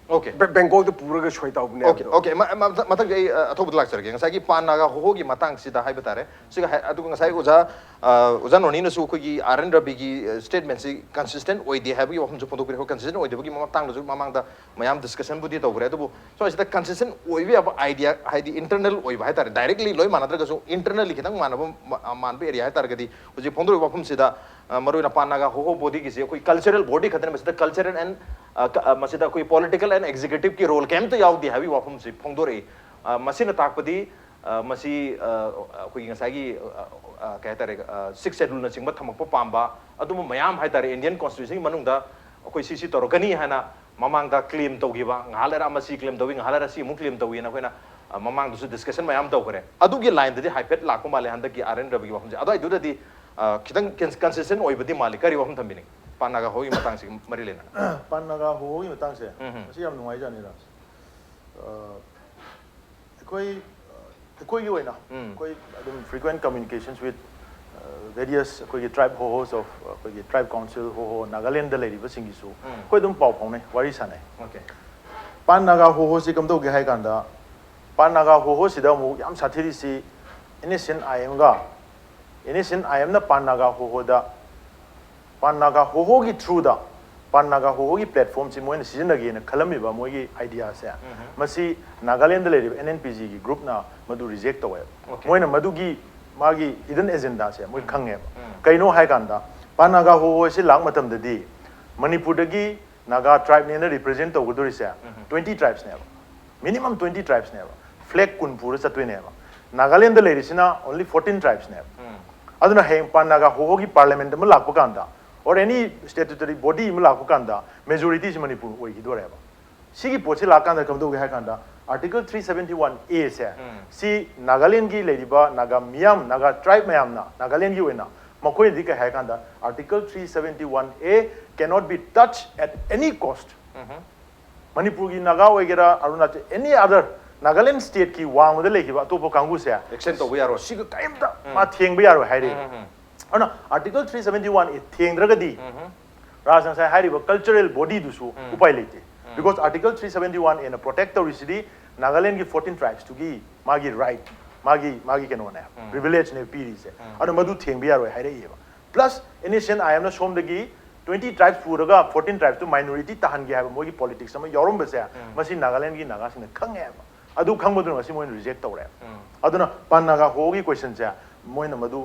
okay Bangkok de pura ga choi taw ne okay okay matang ai athob lag sarge ngasai ki pan naga ho gi matang sida hai batare siga adu ngasai uja noni na su ko gi RN Rabi gi statement si consistent oi de have gi hom ju pondok ko consistent oi de gi matang lu mamang da mayam discussion budi taw gre adu so sida consistent oi bi ab idea hai di internal oi ba tare directly loi manadra ga so internally khitang manab man be area tar ga di uji pondok wa phum sida maru na pan naga ho body gi se koi cultural body khatne masida cultural and masida koi political and executive ki role kem to yaw di habi wafum si phongdore masina takpadi masi koi ngasai gi कहता है 6 schedule न सिंग थमक Pamba अदुम मयाम हाइतारे Indian constitution मनुंगदा अखोई CC तोरगनी हाना ममांगदा claim तौगिबा ngalera amasi claim tawi ngalera si mu claim tawi na koina mamang dusu discussion mayam taw kare adugi line dadi hypet lakko male handa ki RN Rabi wahum ado ai dudadi kitang consistent oibadi malikari wahum thambini ꯄꯥꯟꯅꯒ ꯍꯣꯒꯤ ꯃꯇꯥꯡꯁꯤ ꯃꯔꯤ ꯂꯩꯅꯅ ꯄꯥꯟꯅꯒ ꯍꯣꯒꯤ ꯃꯇꯥꯡꯁꯦ ꯎꯝ. ꯃꯁꯤ ꯌꯥꯝ ꯅꯨꯡꯉꯥꯏꯖꯥꯅꯤꯗ ꯑꯩꯈꯣꯏꯒꯤ ꯑꯣꯏꯅ ꯑꯩꯈꯣꯏ ꯑꯗꯨꯝ frequent communications with various ꯑꯩꯈꯣꯏꯒꯤ tribe ho-hos of ꯑꯩꯈꯣꯏꯒꯤ tribe council ho-ho ꯅꯥꯒꯥꯂꯦꯟꯗ ꯂꯩꯔꯤꯕꯁꯤꯡꯒꯤꯁꯨ ꯑꯩꯈꯣꯏ ꯑꯗꯨꯝ ꯄꯥꯎ ꯐꯥꯎꯅꯩ ꯋꯥꯔꯤ ꯁꯥꯟꯅꯩ Okay. ꯄꯥꯟ ꯅꯥꯒꯥ ꯍꯣꯍꯣꯁꯤ ꯀꯝꯗꯧꯒꯦ ꯍꯥꯏ ꯀꯥꯟꯗ ꯄꯥꯟ ꯅꯥꯒꯥ ꯍꯣꯍꯣꯁꯤꯗ ꯑꯃꯨꯛ ꯌꯥꯝ ꯁꯥꯊꯤꯔꯤꯁꯤ NSNIM ꯅ ꯄꯥꯟ ꯅꯥꯒꯥ ꯍꯣꯍꯣꯗ ꯄꯥꯟ ꯅꯥꯒꯥ ꯍꯣꯍꯣꯒꯤ ꯊ꯭ꯔꯨꯗ ꯄꯥꯟ ꯅꯥꯒꯥ ꯍꯣꯍꯣꯒꯤ ꯄ꯭ꯂꯦꯠꯐꯣꯝꯁꯤ ꯃꯣꯏꯅ ꯁꯤꯖꯤꯟꯅꯒꯦꯅ ꯈꯜꯂꯝꯃꯤꯕ ꯃꯣꯏꯒꯤ ꯑꯥꯏꯗꯤꯌꯥꯁꯦ ꯃꯁꯤ ꯅꯥꯒꯥꯂꯦꯟꯗ ꯂꯩꯔꯤꯕ NNPGꯒꯤ ꯒ꯭ꯔꯨꯞꯅ ꯃꯗꯨ ꯔꯤꯖꯦꯛ ꯇꯧꯋꯦꯕ ꯃꯣꯏꯅ ꯃꯗꯨꯒꯤ ꯃꯥꯒꯤ ꯍꯤꯗꯟ ꯑꯦꯖꯦꯟꯗꯥꯁꯦ ꯃꯣꯏ ꯈꯪꯉꯦꯕ ꯀꯩꯅꯣ ꯍꯥꯏ ꯀꯥꯟꯗ ꯄꯥꯟ ꯅꯥꯒꯥ ꯍꯣꯍꯣꯁꯤ ꯂꯥꯛ ꯃꯇꯝꯗꯗꯤ ꯃꯅꯤꯄꯨꯔꯗꯒꯤ ꯅꯥꯒꯥ ꯇ꯭ꯔꯥꯏꯕꯅꯦꯅ ꯔꯤꯄ꯭ꯔꯖꯦꯟ ꯇꯧꯒꯗꯣꯔꯤꯁꯦ 20 ट्राइब्सनेꯕ मिनिमम 20 ट्राइब्सनेब फ्लैग कुन पूरा चतोइनेबा नागालैंड लेरिसिना ओनली 14 ट्राइब्सनेब अदुना हेंग पान नागा होहोगी पार्लियामेंट में लाखपा कांदा और एनी स्टैट्यूटरी बॉडी में लाखपा कांदा मेजॉरिटी से मणिपुर ओइगिदोरेबा सिगी पोचे लाकांदा कमदोगे हाय कांदा आर्टिकल 371 ए से सी नागालैंड की लेरिबा नागा मियाम नागा ट्राइब मयामना नागालैंड की ओइना मखोय दिका हाय कांदा article 371 A cannot be touch at any cost Manipur की नागा वगैरह Arunachal any other Nagaland state की वांग में लेखिबा तो कांगू से एक्शन तो यारो सिग काइमता मा थेंग यारो हाइरे अना आर्टिकल 371 ए थेंद्रगदी राजन साइ हाइरिबा कल्चरल बॉडी दुसु उपाय लेते बिकॉज आर्टिकल 371 ए न प्रोटेक्ट तौरिसिदी नागालैंड की 14 ट्राइब्स टुगी मागी राइट मागी केनो ने प्रिविलेज ने पीरी से अना मदु थेंग यारो हाइरे येबा प्लस इनिशियल आई एम न सोमदगी 20 ट्राइब्स पूरगा 14 ट्राइब्स टू माइनॉरिटी तहनगे हाबा मोगी पॉलिटिक्स अमा यौरमबसे मसी नागालैंड की नागासिन खंगे हाबा अदु खंगबदु मसी मोइन रिजेक्ट तौरे अदुना पान नागा होगी क्वेश्चन से मोइन मदु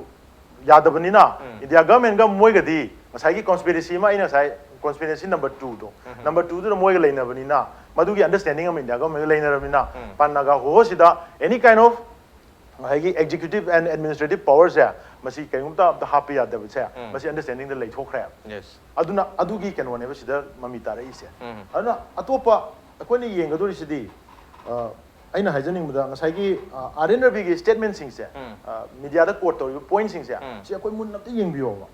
यादबनिना इंडिया गवर्नमेंट गा मोइगदी मसाइगी कॉन्स्पिरेसी मा इना साइ कॉन्स्पिरेसी नंबर 2 दो नंबर 2 दो मोइग लेनबनिना मदुगी अंडरस्टैंडिंग अम इंडिया गवर्नमेंट लेनरबनिना पान नागा हो सिदा एनी काइंड ऑफ हाइगी एग्जीक्यूटिव एंड एडमिनिस्ट्रेटिव पावर्स है मसी कइगुमता द हापी यादब से मसी अंडरस्टैंडिंग द लेथोखरे यस अदुना अदुगी केनोने बसिदा ममी तारई से अदुना अतोपा अकोनी येंगदोरिसिदी अना हाइजनिंगबदा ngसाइगी आरएनआरबी की स्टेटमेंट सिंग से मीडिया दा कोट तौरिबा पॉइंट सिंग से सि अकोइ मुन्नते येंबियोबा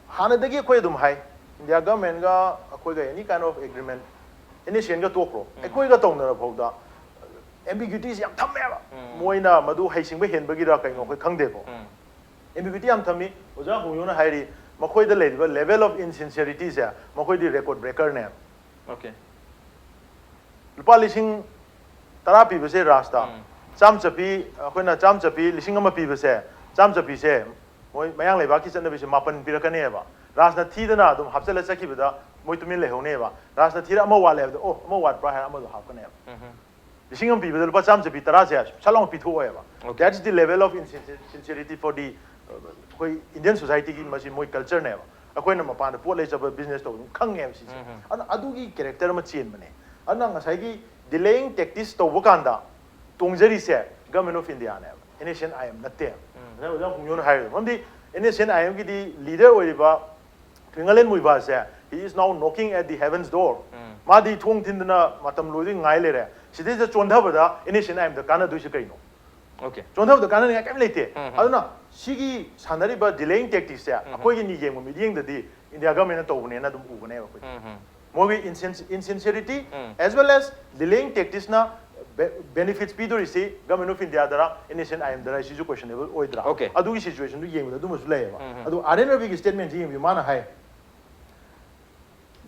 हानदगी अकोइ दुम हाइ इंडिया गवर्नमेंट गा अकोइ गा any kind of agreement initial गा तोक्रो अकोइ गा तौनरा फौदा एम्बिग्यूटीज याम थमेबा मोइना मदु हाइसिंगबा हेनबगिरा कइनो अकोइ खंगदेबो एम्बिग्यूटी याम थमी ओजा हुयोना हाइरि मखोइदा लेरिबा लेवल ऑफ इनसिंसियरिटी से मखोइदी रिकॉर्ड ब्रेकर ने ओके लुपा लिसिंग तरा पीबसे रास्ता चाम चपी अखोइना चाम चपी लिसिंग अमा पीबसे चाम चपी से मोइ मयांग लेबा की चनबे मापन पिरकनेबा रासना थीदना दुम हापचल चखिबदा मोइ तुमिन लेहोनेबा रासना थीरा अमा वालेबदा ओ अमा वाट प्रा है अमा दो हापकनेबा लिसिंग अम पीबदा लुपा चाम चपी तरा से सलांग पिथोएबा that's the level of insincerity for the कोई इंडियन सोसाइटी की मसी मोइ कल्चर ने अखोइना मपान पोट लेचब बिजनेस तो खंगे मसी अन अदुगी कैरेक्टर म चेन बने अन ngसाइगी डिलेइंग टैक्टिक्स तो बकांदा तोंगजरी से गवर्नमेंट ऑफ इंडिया ने एनएसएन आईएम नते ना ओजा हुयोन हाय ममदी एनएसएन आईएम की दी लीडर ओइबा ट्विंगलेन मुइबा से he is now knocking at the heaven's door मादी थोंग थिंदना मतम लोदि ngai लेरे सिदे ज चोंधाबदा एनएसएन आईएम द काना दुइसे कइनो ओके चोंधाबदा काना ने कैम लेते अदुना सिगी सानरिबा डिलेइंग टैक्टिक्स से अखोइगी नि गेम मीडियंग ददी इंडिया गवर्नमेंट तौबने ना दुम उबने अखोइ मोगी insincerity as well as delaying tactics na benefits pidorisi government of India dara innocent I am dara is questionable oidra Okay. adu gi situation du yeng du musu leba adu RNRB gi statement ji yeng mana hai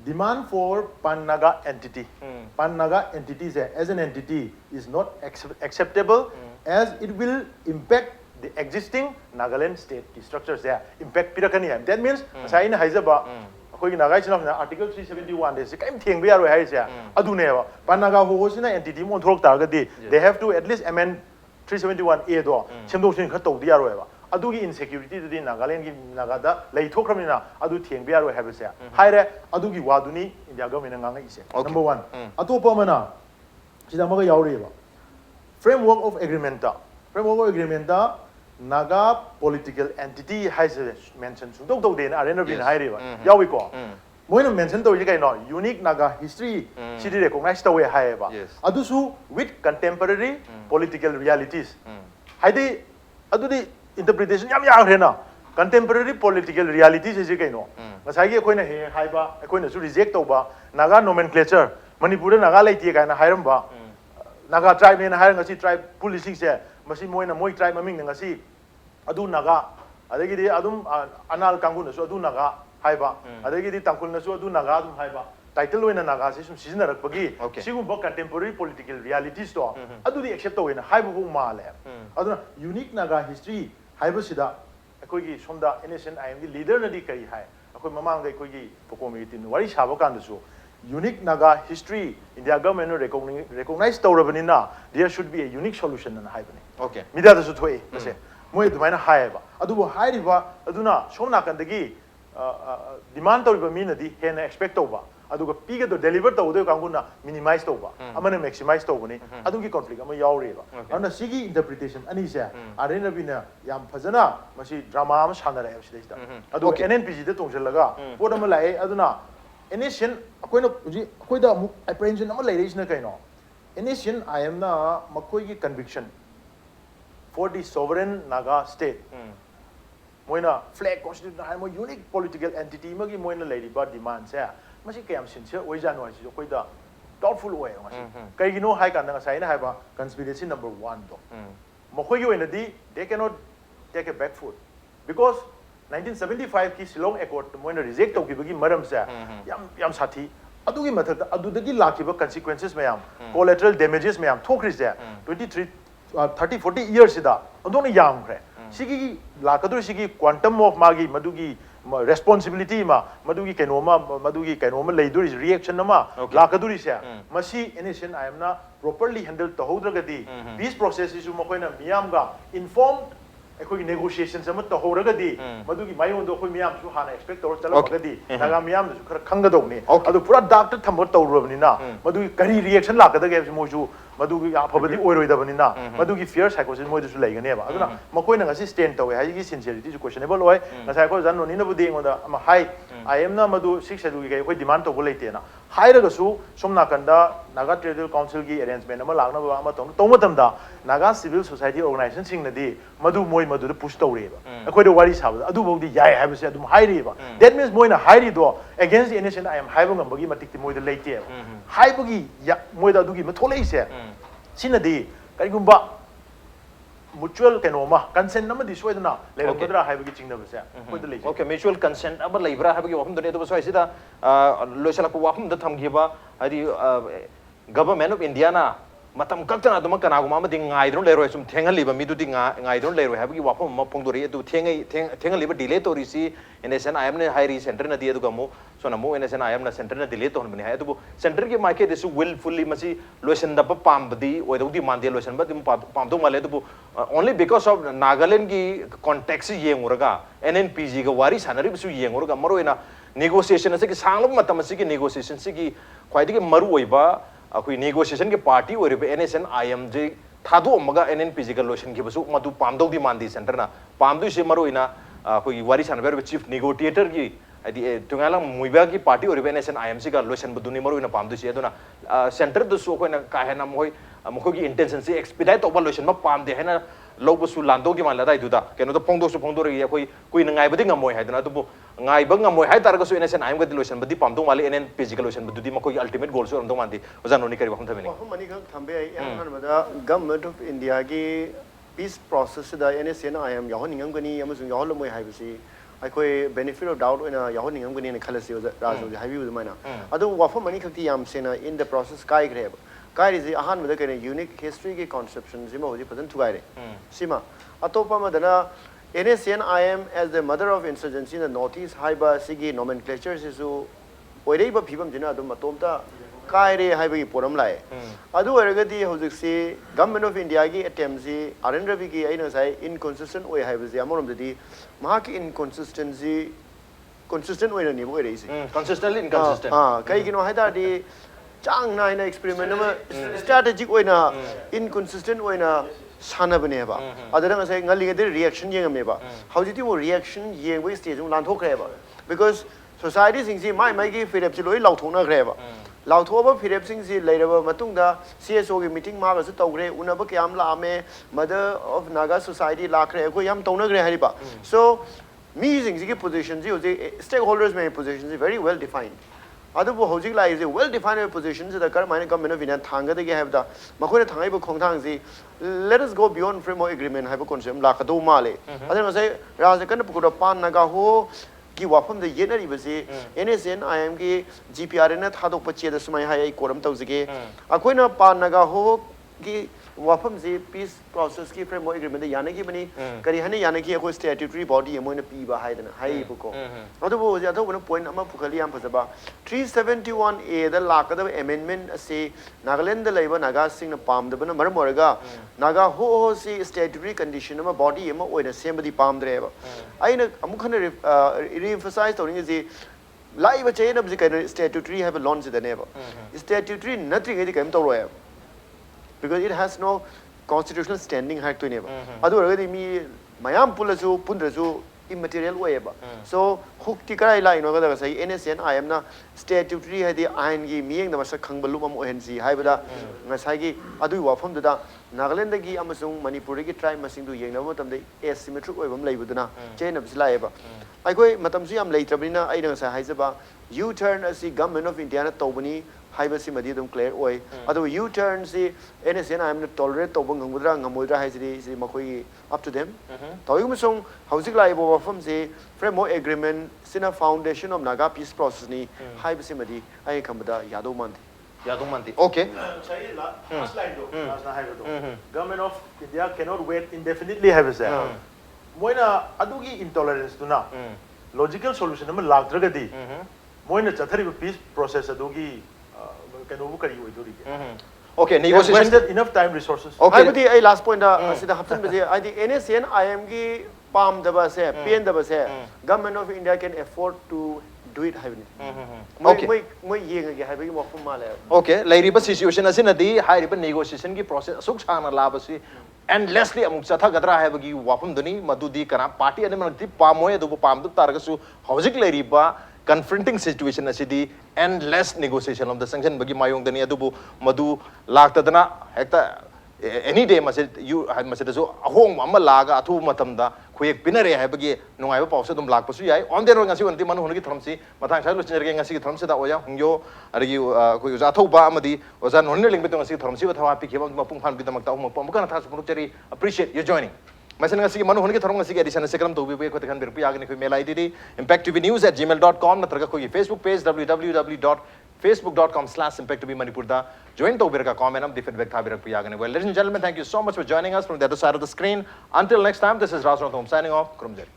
demand for Pan-Naga entity Pan-Naga entity se as an entity is not acceptable as it will impact the existing Nagaland state structures there impact pirakani hai that means sai na haizaba अखोई नागाई सिना article 371 दे से crime थेंग बियारो high से अदुनेबा पानागा हो सिना entity मोन थोरक तागदी they have to at least amend 371 A दो सेमदोसिन ख तौदी यारोएबा अदुगी इनसिक्योरिटी दि नागालैंड की नागादा लई थोखरमिना अदु थेंग बियारो हाइबे से हाइरे अदुगी वादुनी इंडिया गवर्नमेंट ngang इसे नंबर 1 अतोपा मना सिदा मगा यावरेबा फ्रेमवर्क ऑफ एग्रीमेंट दा Naga political entity has mentioned so do den RNRB na hairiba yawi ko moina mention to kai no unique Naga history city recognize to we haiba adusu with contemporary political realities haidi adudi interpretation yam ya rena contemporary political realities is kino ngasai gi koina he haiba koina su reject toba naga nomenclature manipur naga laiti kaina hairam ba naga tribe ne hair ngasi tribe policing se masi moina moi tribe maming ngasi adu naga adagi di adum anal kangu na su adu naga haiba adagi di tangkul na su adu naga adum haiba title oina naga se sum season rakpagi sigumba contemporary political realities to adu di accept oina haibu bu ma le aduna unique naga history haibu sida akoi gi somda NSN IM gi leader na di kai hai akoi mamang ga akoi gi community no wari sabo kan su unique naga history India government recognize tawrabanina there should be a unique solution na haibani okay media da su thoi ase moi dumaina haiba adubu hairiba aduna somna kan dagi demand tawriba mina di hena expect tawba aduga piga do deliver tawdo kanguna minimize tawba amana maximize tawbani adugi conflict ama yaureba ana sigi interpretation ani se arena bina yam phajana masi drama am sanara ab sidai da adu NNPG da tongjalaga podama lai aduna NSN akoina uji akoida mu apprehension ama lai reisna kaino NSN IM na makoi gi conviction for the sovereign Naga state moina flag constitution hai mo unique political entity magi moina lady ba demand se masi kayam sincere oi janoi si koida doubtful way ngasi kai gino hai kan nga sai na hai ba conspiracy number 1 do mokoi gi oina di they cannot take a back foot because 1975 ki Shillong Accord moina reject tau ki bagi maram se yam sathi adugi mathak adudagi lakiba consequences mayam collateral damages mayam thokri se 30-40 years sida adona yam khre sigi lakadru sigi quantum of magi madugi responsibility ma madugi kenoma leiduri reaction ma lakaduri se masi NSN IM na properly handle to hodragadi peace process isu makoina miyam ga informed ekoi negotiations sama to horagadi madugi mayon do koi miyam su hana expect to chala bagadi naga miyam su khara khangadogni adu pura doctor thambo tawrobni na madugi kari reaction lakadage moju madugi afabadi oiroidabani na madugi fear psychosis moidu su laigane ba aduna makoi na ngasi stand tawe haigi sincerity su questionable oi ngasai ko janno ni na budi ngoda ama hai I am na madu 6 schedule ge koi demand to boleite na hairaga su somna kanda naga tribal council gi arrangement ama lagna ba ama tong matamda naga civil society organization sing na di madu moi madu push tawre ba akoi do wari sabada adu bodi yai ha ba se adum hairi ba that means moi na hairi do against the NSN I am haibu ngambagi matik ti moi da leite haibugi moi da dugi ma tholei se sinadi karigumba mutual kenoma consent namadi soidana leibadra haibagi chingna base koida lei okay mutual consent aba leibra habagi wahum done do soi sida loisala ko wahum da thamgiba hari government of India na matam kaktana dum kanaguma ma ding ngai dron leroi sum thengal liba midu ding ngai dron leroi habagi wahum ma pongdori adu thengal liba delay to risi NSN IM ne high center na diya dugamu so na mo NSN IM na center na delay to honbani hai adu center ke market desu willfully masi lotion da pambdi oidu di mandi lotion ba dim pamdu male adu only because of Nagaland ki context yenguraga NNPG ga wari sanari bisu yenguraga maroina negotiation ase ki sanglo matam ase ki negotiation se ki khwaidi ki maru oiba akoi negotiation ke party oiba NSN IM je thadu amaga NNPG ga lotion ki bisu madu pamdu di mandi center na pamdu se maroina कोई वारी सानबेर chief नेगोटिएटर की अदि तुंगाला मुइबा की party और NSN IMC का lotion बदुनी मरो इन palm दुसी अदुना centre दुसु कोइना काहेना मोय मखोगी intention से एक्सपीडाइट ओवर लोशन म पाम दे हैना लोबसु लांदो की मानला दाइ दुदा केनो तो फोंदो रे कोई नंगाइ बदि ngमोय हाइदना दुबु ngai bang ngमोय हाइ तारगसु NSN IM का लोशन बदि पाम दो माले NNPG का लोशन बदुदी मखोगी अल्टीमेट गोल सु रंदो मानदि ओजानो नि करि बखम थमिनि हम मनि खं थंबे यान मदा गवर्नमेंट ऑफ इंडिया की peace process da NSN IM yahon ningam gani amasung yahol moi haibisi aikoi benefit of doubt oina yahon ningam gani ne khalasi rajo ji haibi umaina adu wafam mani khakti yam sena in the process kai greb kai ri ahan mada kane unique history ki conception sima hoji padan thugai re sima atopa madana NSN IM as the mother of insurgency in the northeast haiba sigi nomenclature sisu oirei ba phibam jina adu matomta kai re haibi poram lai adu eragadi hojiksi government of India ki attempt si Arun Ravi ki aina sai inconsistent oi haibi si amoram dadi maha ki inconsistency consistent oi ni bo rei si consistently inconsistent kai kino haida di chang na ina experiment ma strategic oi na inconsistent oi na sana bane ba adara ngasai ngali ge reaction yeng me ba hojiti wo reaction yeng we stage lan thok kre ba because society sing si mai ki firep si loi lau thona kre ba लाउथोबा फिरेप सिंह जी लेरबा मतुंगदा CSO की meeting मा गसु तौग्रे उनबा क्याम लामे मदर ऑफ नागा सोसाइटी लाखरे को याम तौनग्रे हरिबा सो मीजिंग की पोजीशन जी होजे स्टेक होल्डर्स में पोजीशन जी वेरी वेल डिफाइंड अदुबो हौजिक लाइजे वेल डिफाइंड पोजीशन से द करमाइन गवर्नमेंट ऑफ इंडिया थांगदगे हैबदा मखोने थांगाइबो खोंथांग जी let us go beyond framework agreement हैबो कॉन्सेप्ट लाखदो माले अदन मसे राजकन पुकुरो पान नगा हो की वाफम द येनरी बसे एनएसएन आईएम की जीपीआर ने थादोक पचे द सुमाय हाय कोरम तौजिगे अखोइना पान नगा हो की वाफम से पीस प्रोसेस की फ्रेमवर्क एग्रीमेंट याने की बनी करी हने याने की अखोइ स्टैट्यूटरी बॉडी मोइन पीबा हाइदना हाइबको अदुबो जे अदुबो पॉइंट अमा पुखली याम फजबा 371 ए द लाकदब अमेंडमेंट से नागालैंड लेबा नागा सिंग न पामदबन मरम ओरगा नागा हो हो सी स्टैट्यूटरी कंडीशन अमा बॉडी अमा ओइना सेमबदी पामद्रेबा आइना अमुखने रीएम्फसाइज तौरिंग जे लाइव चेन अब जे कैन स्टैट्यूटरी हैव लॉन्च दनेबा स्टैट्यूटरी नथिंग एदि कैम तौरो है because it has no constitutional standing hack to neighbor adu oragadi mi mayam pulasu pundrasu immaterial way ba so hook ti karai lai no ga sai NSN IM na statutory hadi ain gi miyeng da masak khangbalu am ONC haibada ngasai gi adu wafam da Nagaland gi amasung Manipur gi tribe masing du yeng na matam dei asymmetric oibam leibuduna chain of slai ba ai koi matam su yam leitrabina ai nang sa haizaba U turn asi government of India na tobani हाइबसी मदी दम clear ओय अदो U turn से एनएसएन I am न tolerate तोब ngमुद्रा ngमोइद्रा हाइसि सि मखोई अप टू देम तोयम सं हाउसिक लाइबो वफम से फ्रेमवर्क एग्रीमेंट सिना foundation of Naga peace process नि हाइबसी मदी आई खमदा यादो मानती ओके सही लास्ट लाइन दो लास्ट ना हाइबो government of India cannot wait indefinitely हैव से मोइना अदुगी इंटॉलरेंस दुना लॉजिकल सॉल्यूशन में लागद्रगदी मोइना चथरिबो पीस प्रोसेस अदुगी कैनोबो करी होइदोरी okay negotiation wasted enough time resources okay हाइबदी आई लास्ट पॉइंट असिदा हप्तन बजे आई दी एनएसएन आईएम की पाम दबा से पेन दबा से government of India can afford to do it हाइबनी Okay. मैं येंगे हाइबगी मफम माले okay lairiba situation asinadi hairiba negotiation gi process asuk sana labasi endlessly amuk chatha gadra haibagi wafam duni madudi kana party ani manti pamoy adu pam du targasu hojik lairiba confronting situation asidi endless negotiation of the sanction bagi mayong dani adubu madu laktadana hekta any day masid you masid so ahong amma laga athu matamda khuyek pinare haibagi nungai ba pawse dum lakpasu yai on the road ngasi onti manu hongi thamsi mathang sa lu chinrge ngasi thamsi da oya hungyo arigi khu uza thoba amadi oza nonne lingbe to ngasi thamsi ba thawa pi kheba mapung phan bi damak ta hum pam kana tha su cheri appreciate your joining Masan ngasi manu hongi thorong ngasi edition se karam to bi ko tekhan bir pi agni ko mail id impacttvnews@gmail.com natraga ko Facebook page www.facebook.com/impacttvmanipur da join to bir ka comment am di feedback tha bir pi agni well ladies and gentlemen thank you so much for joining us from the other side of the screen until next time this is Rajnath Home signing off Kurumjari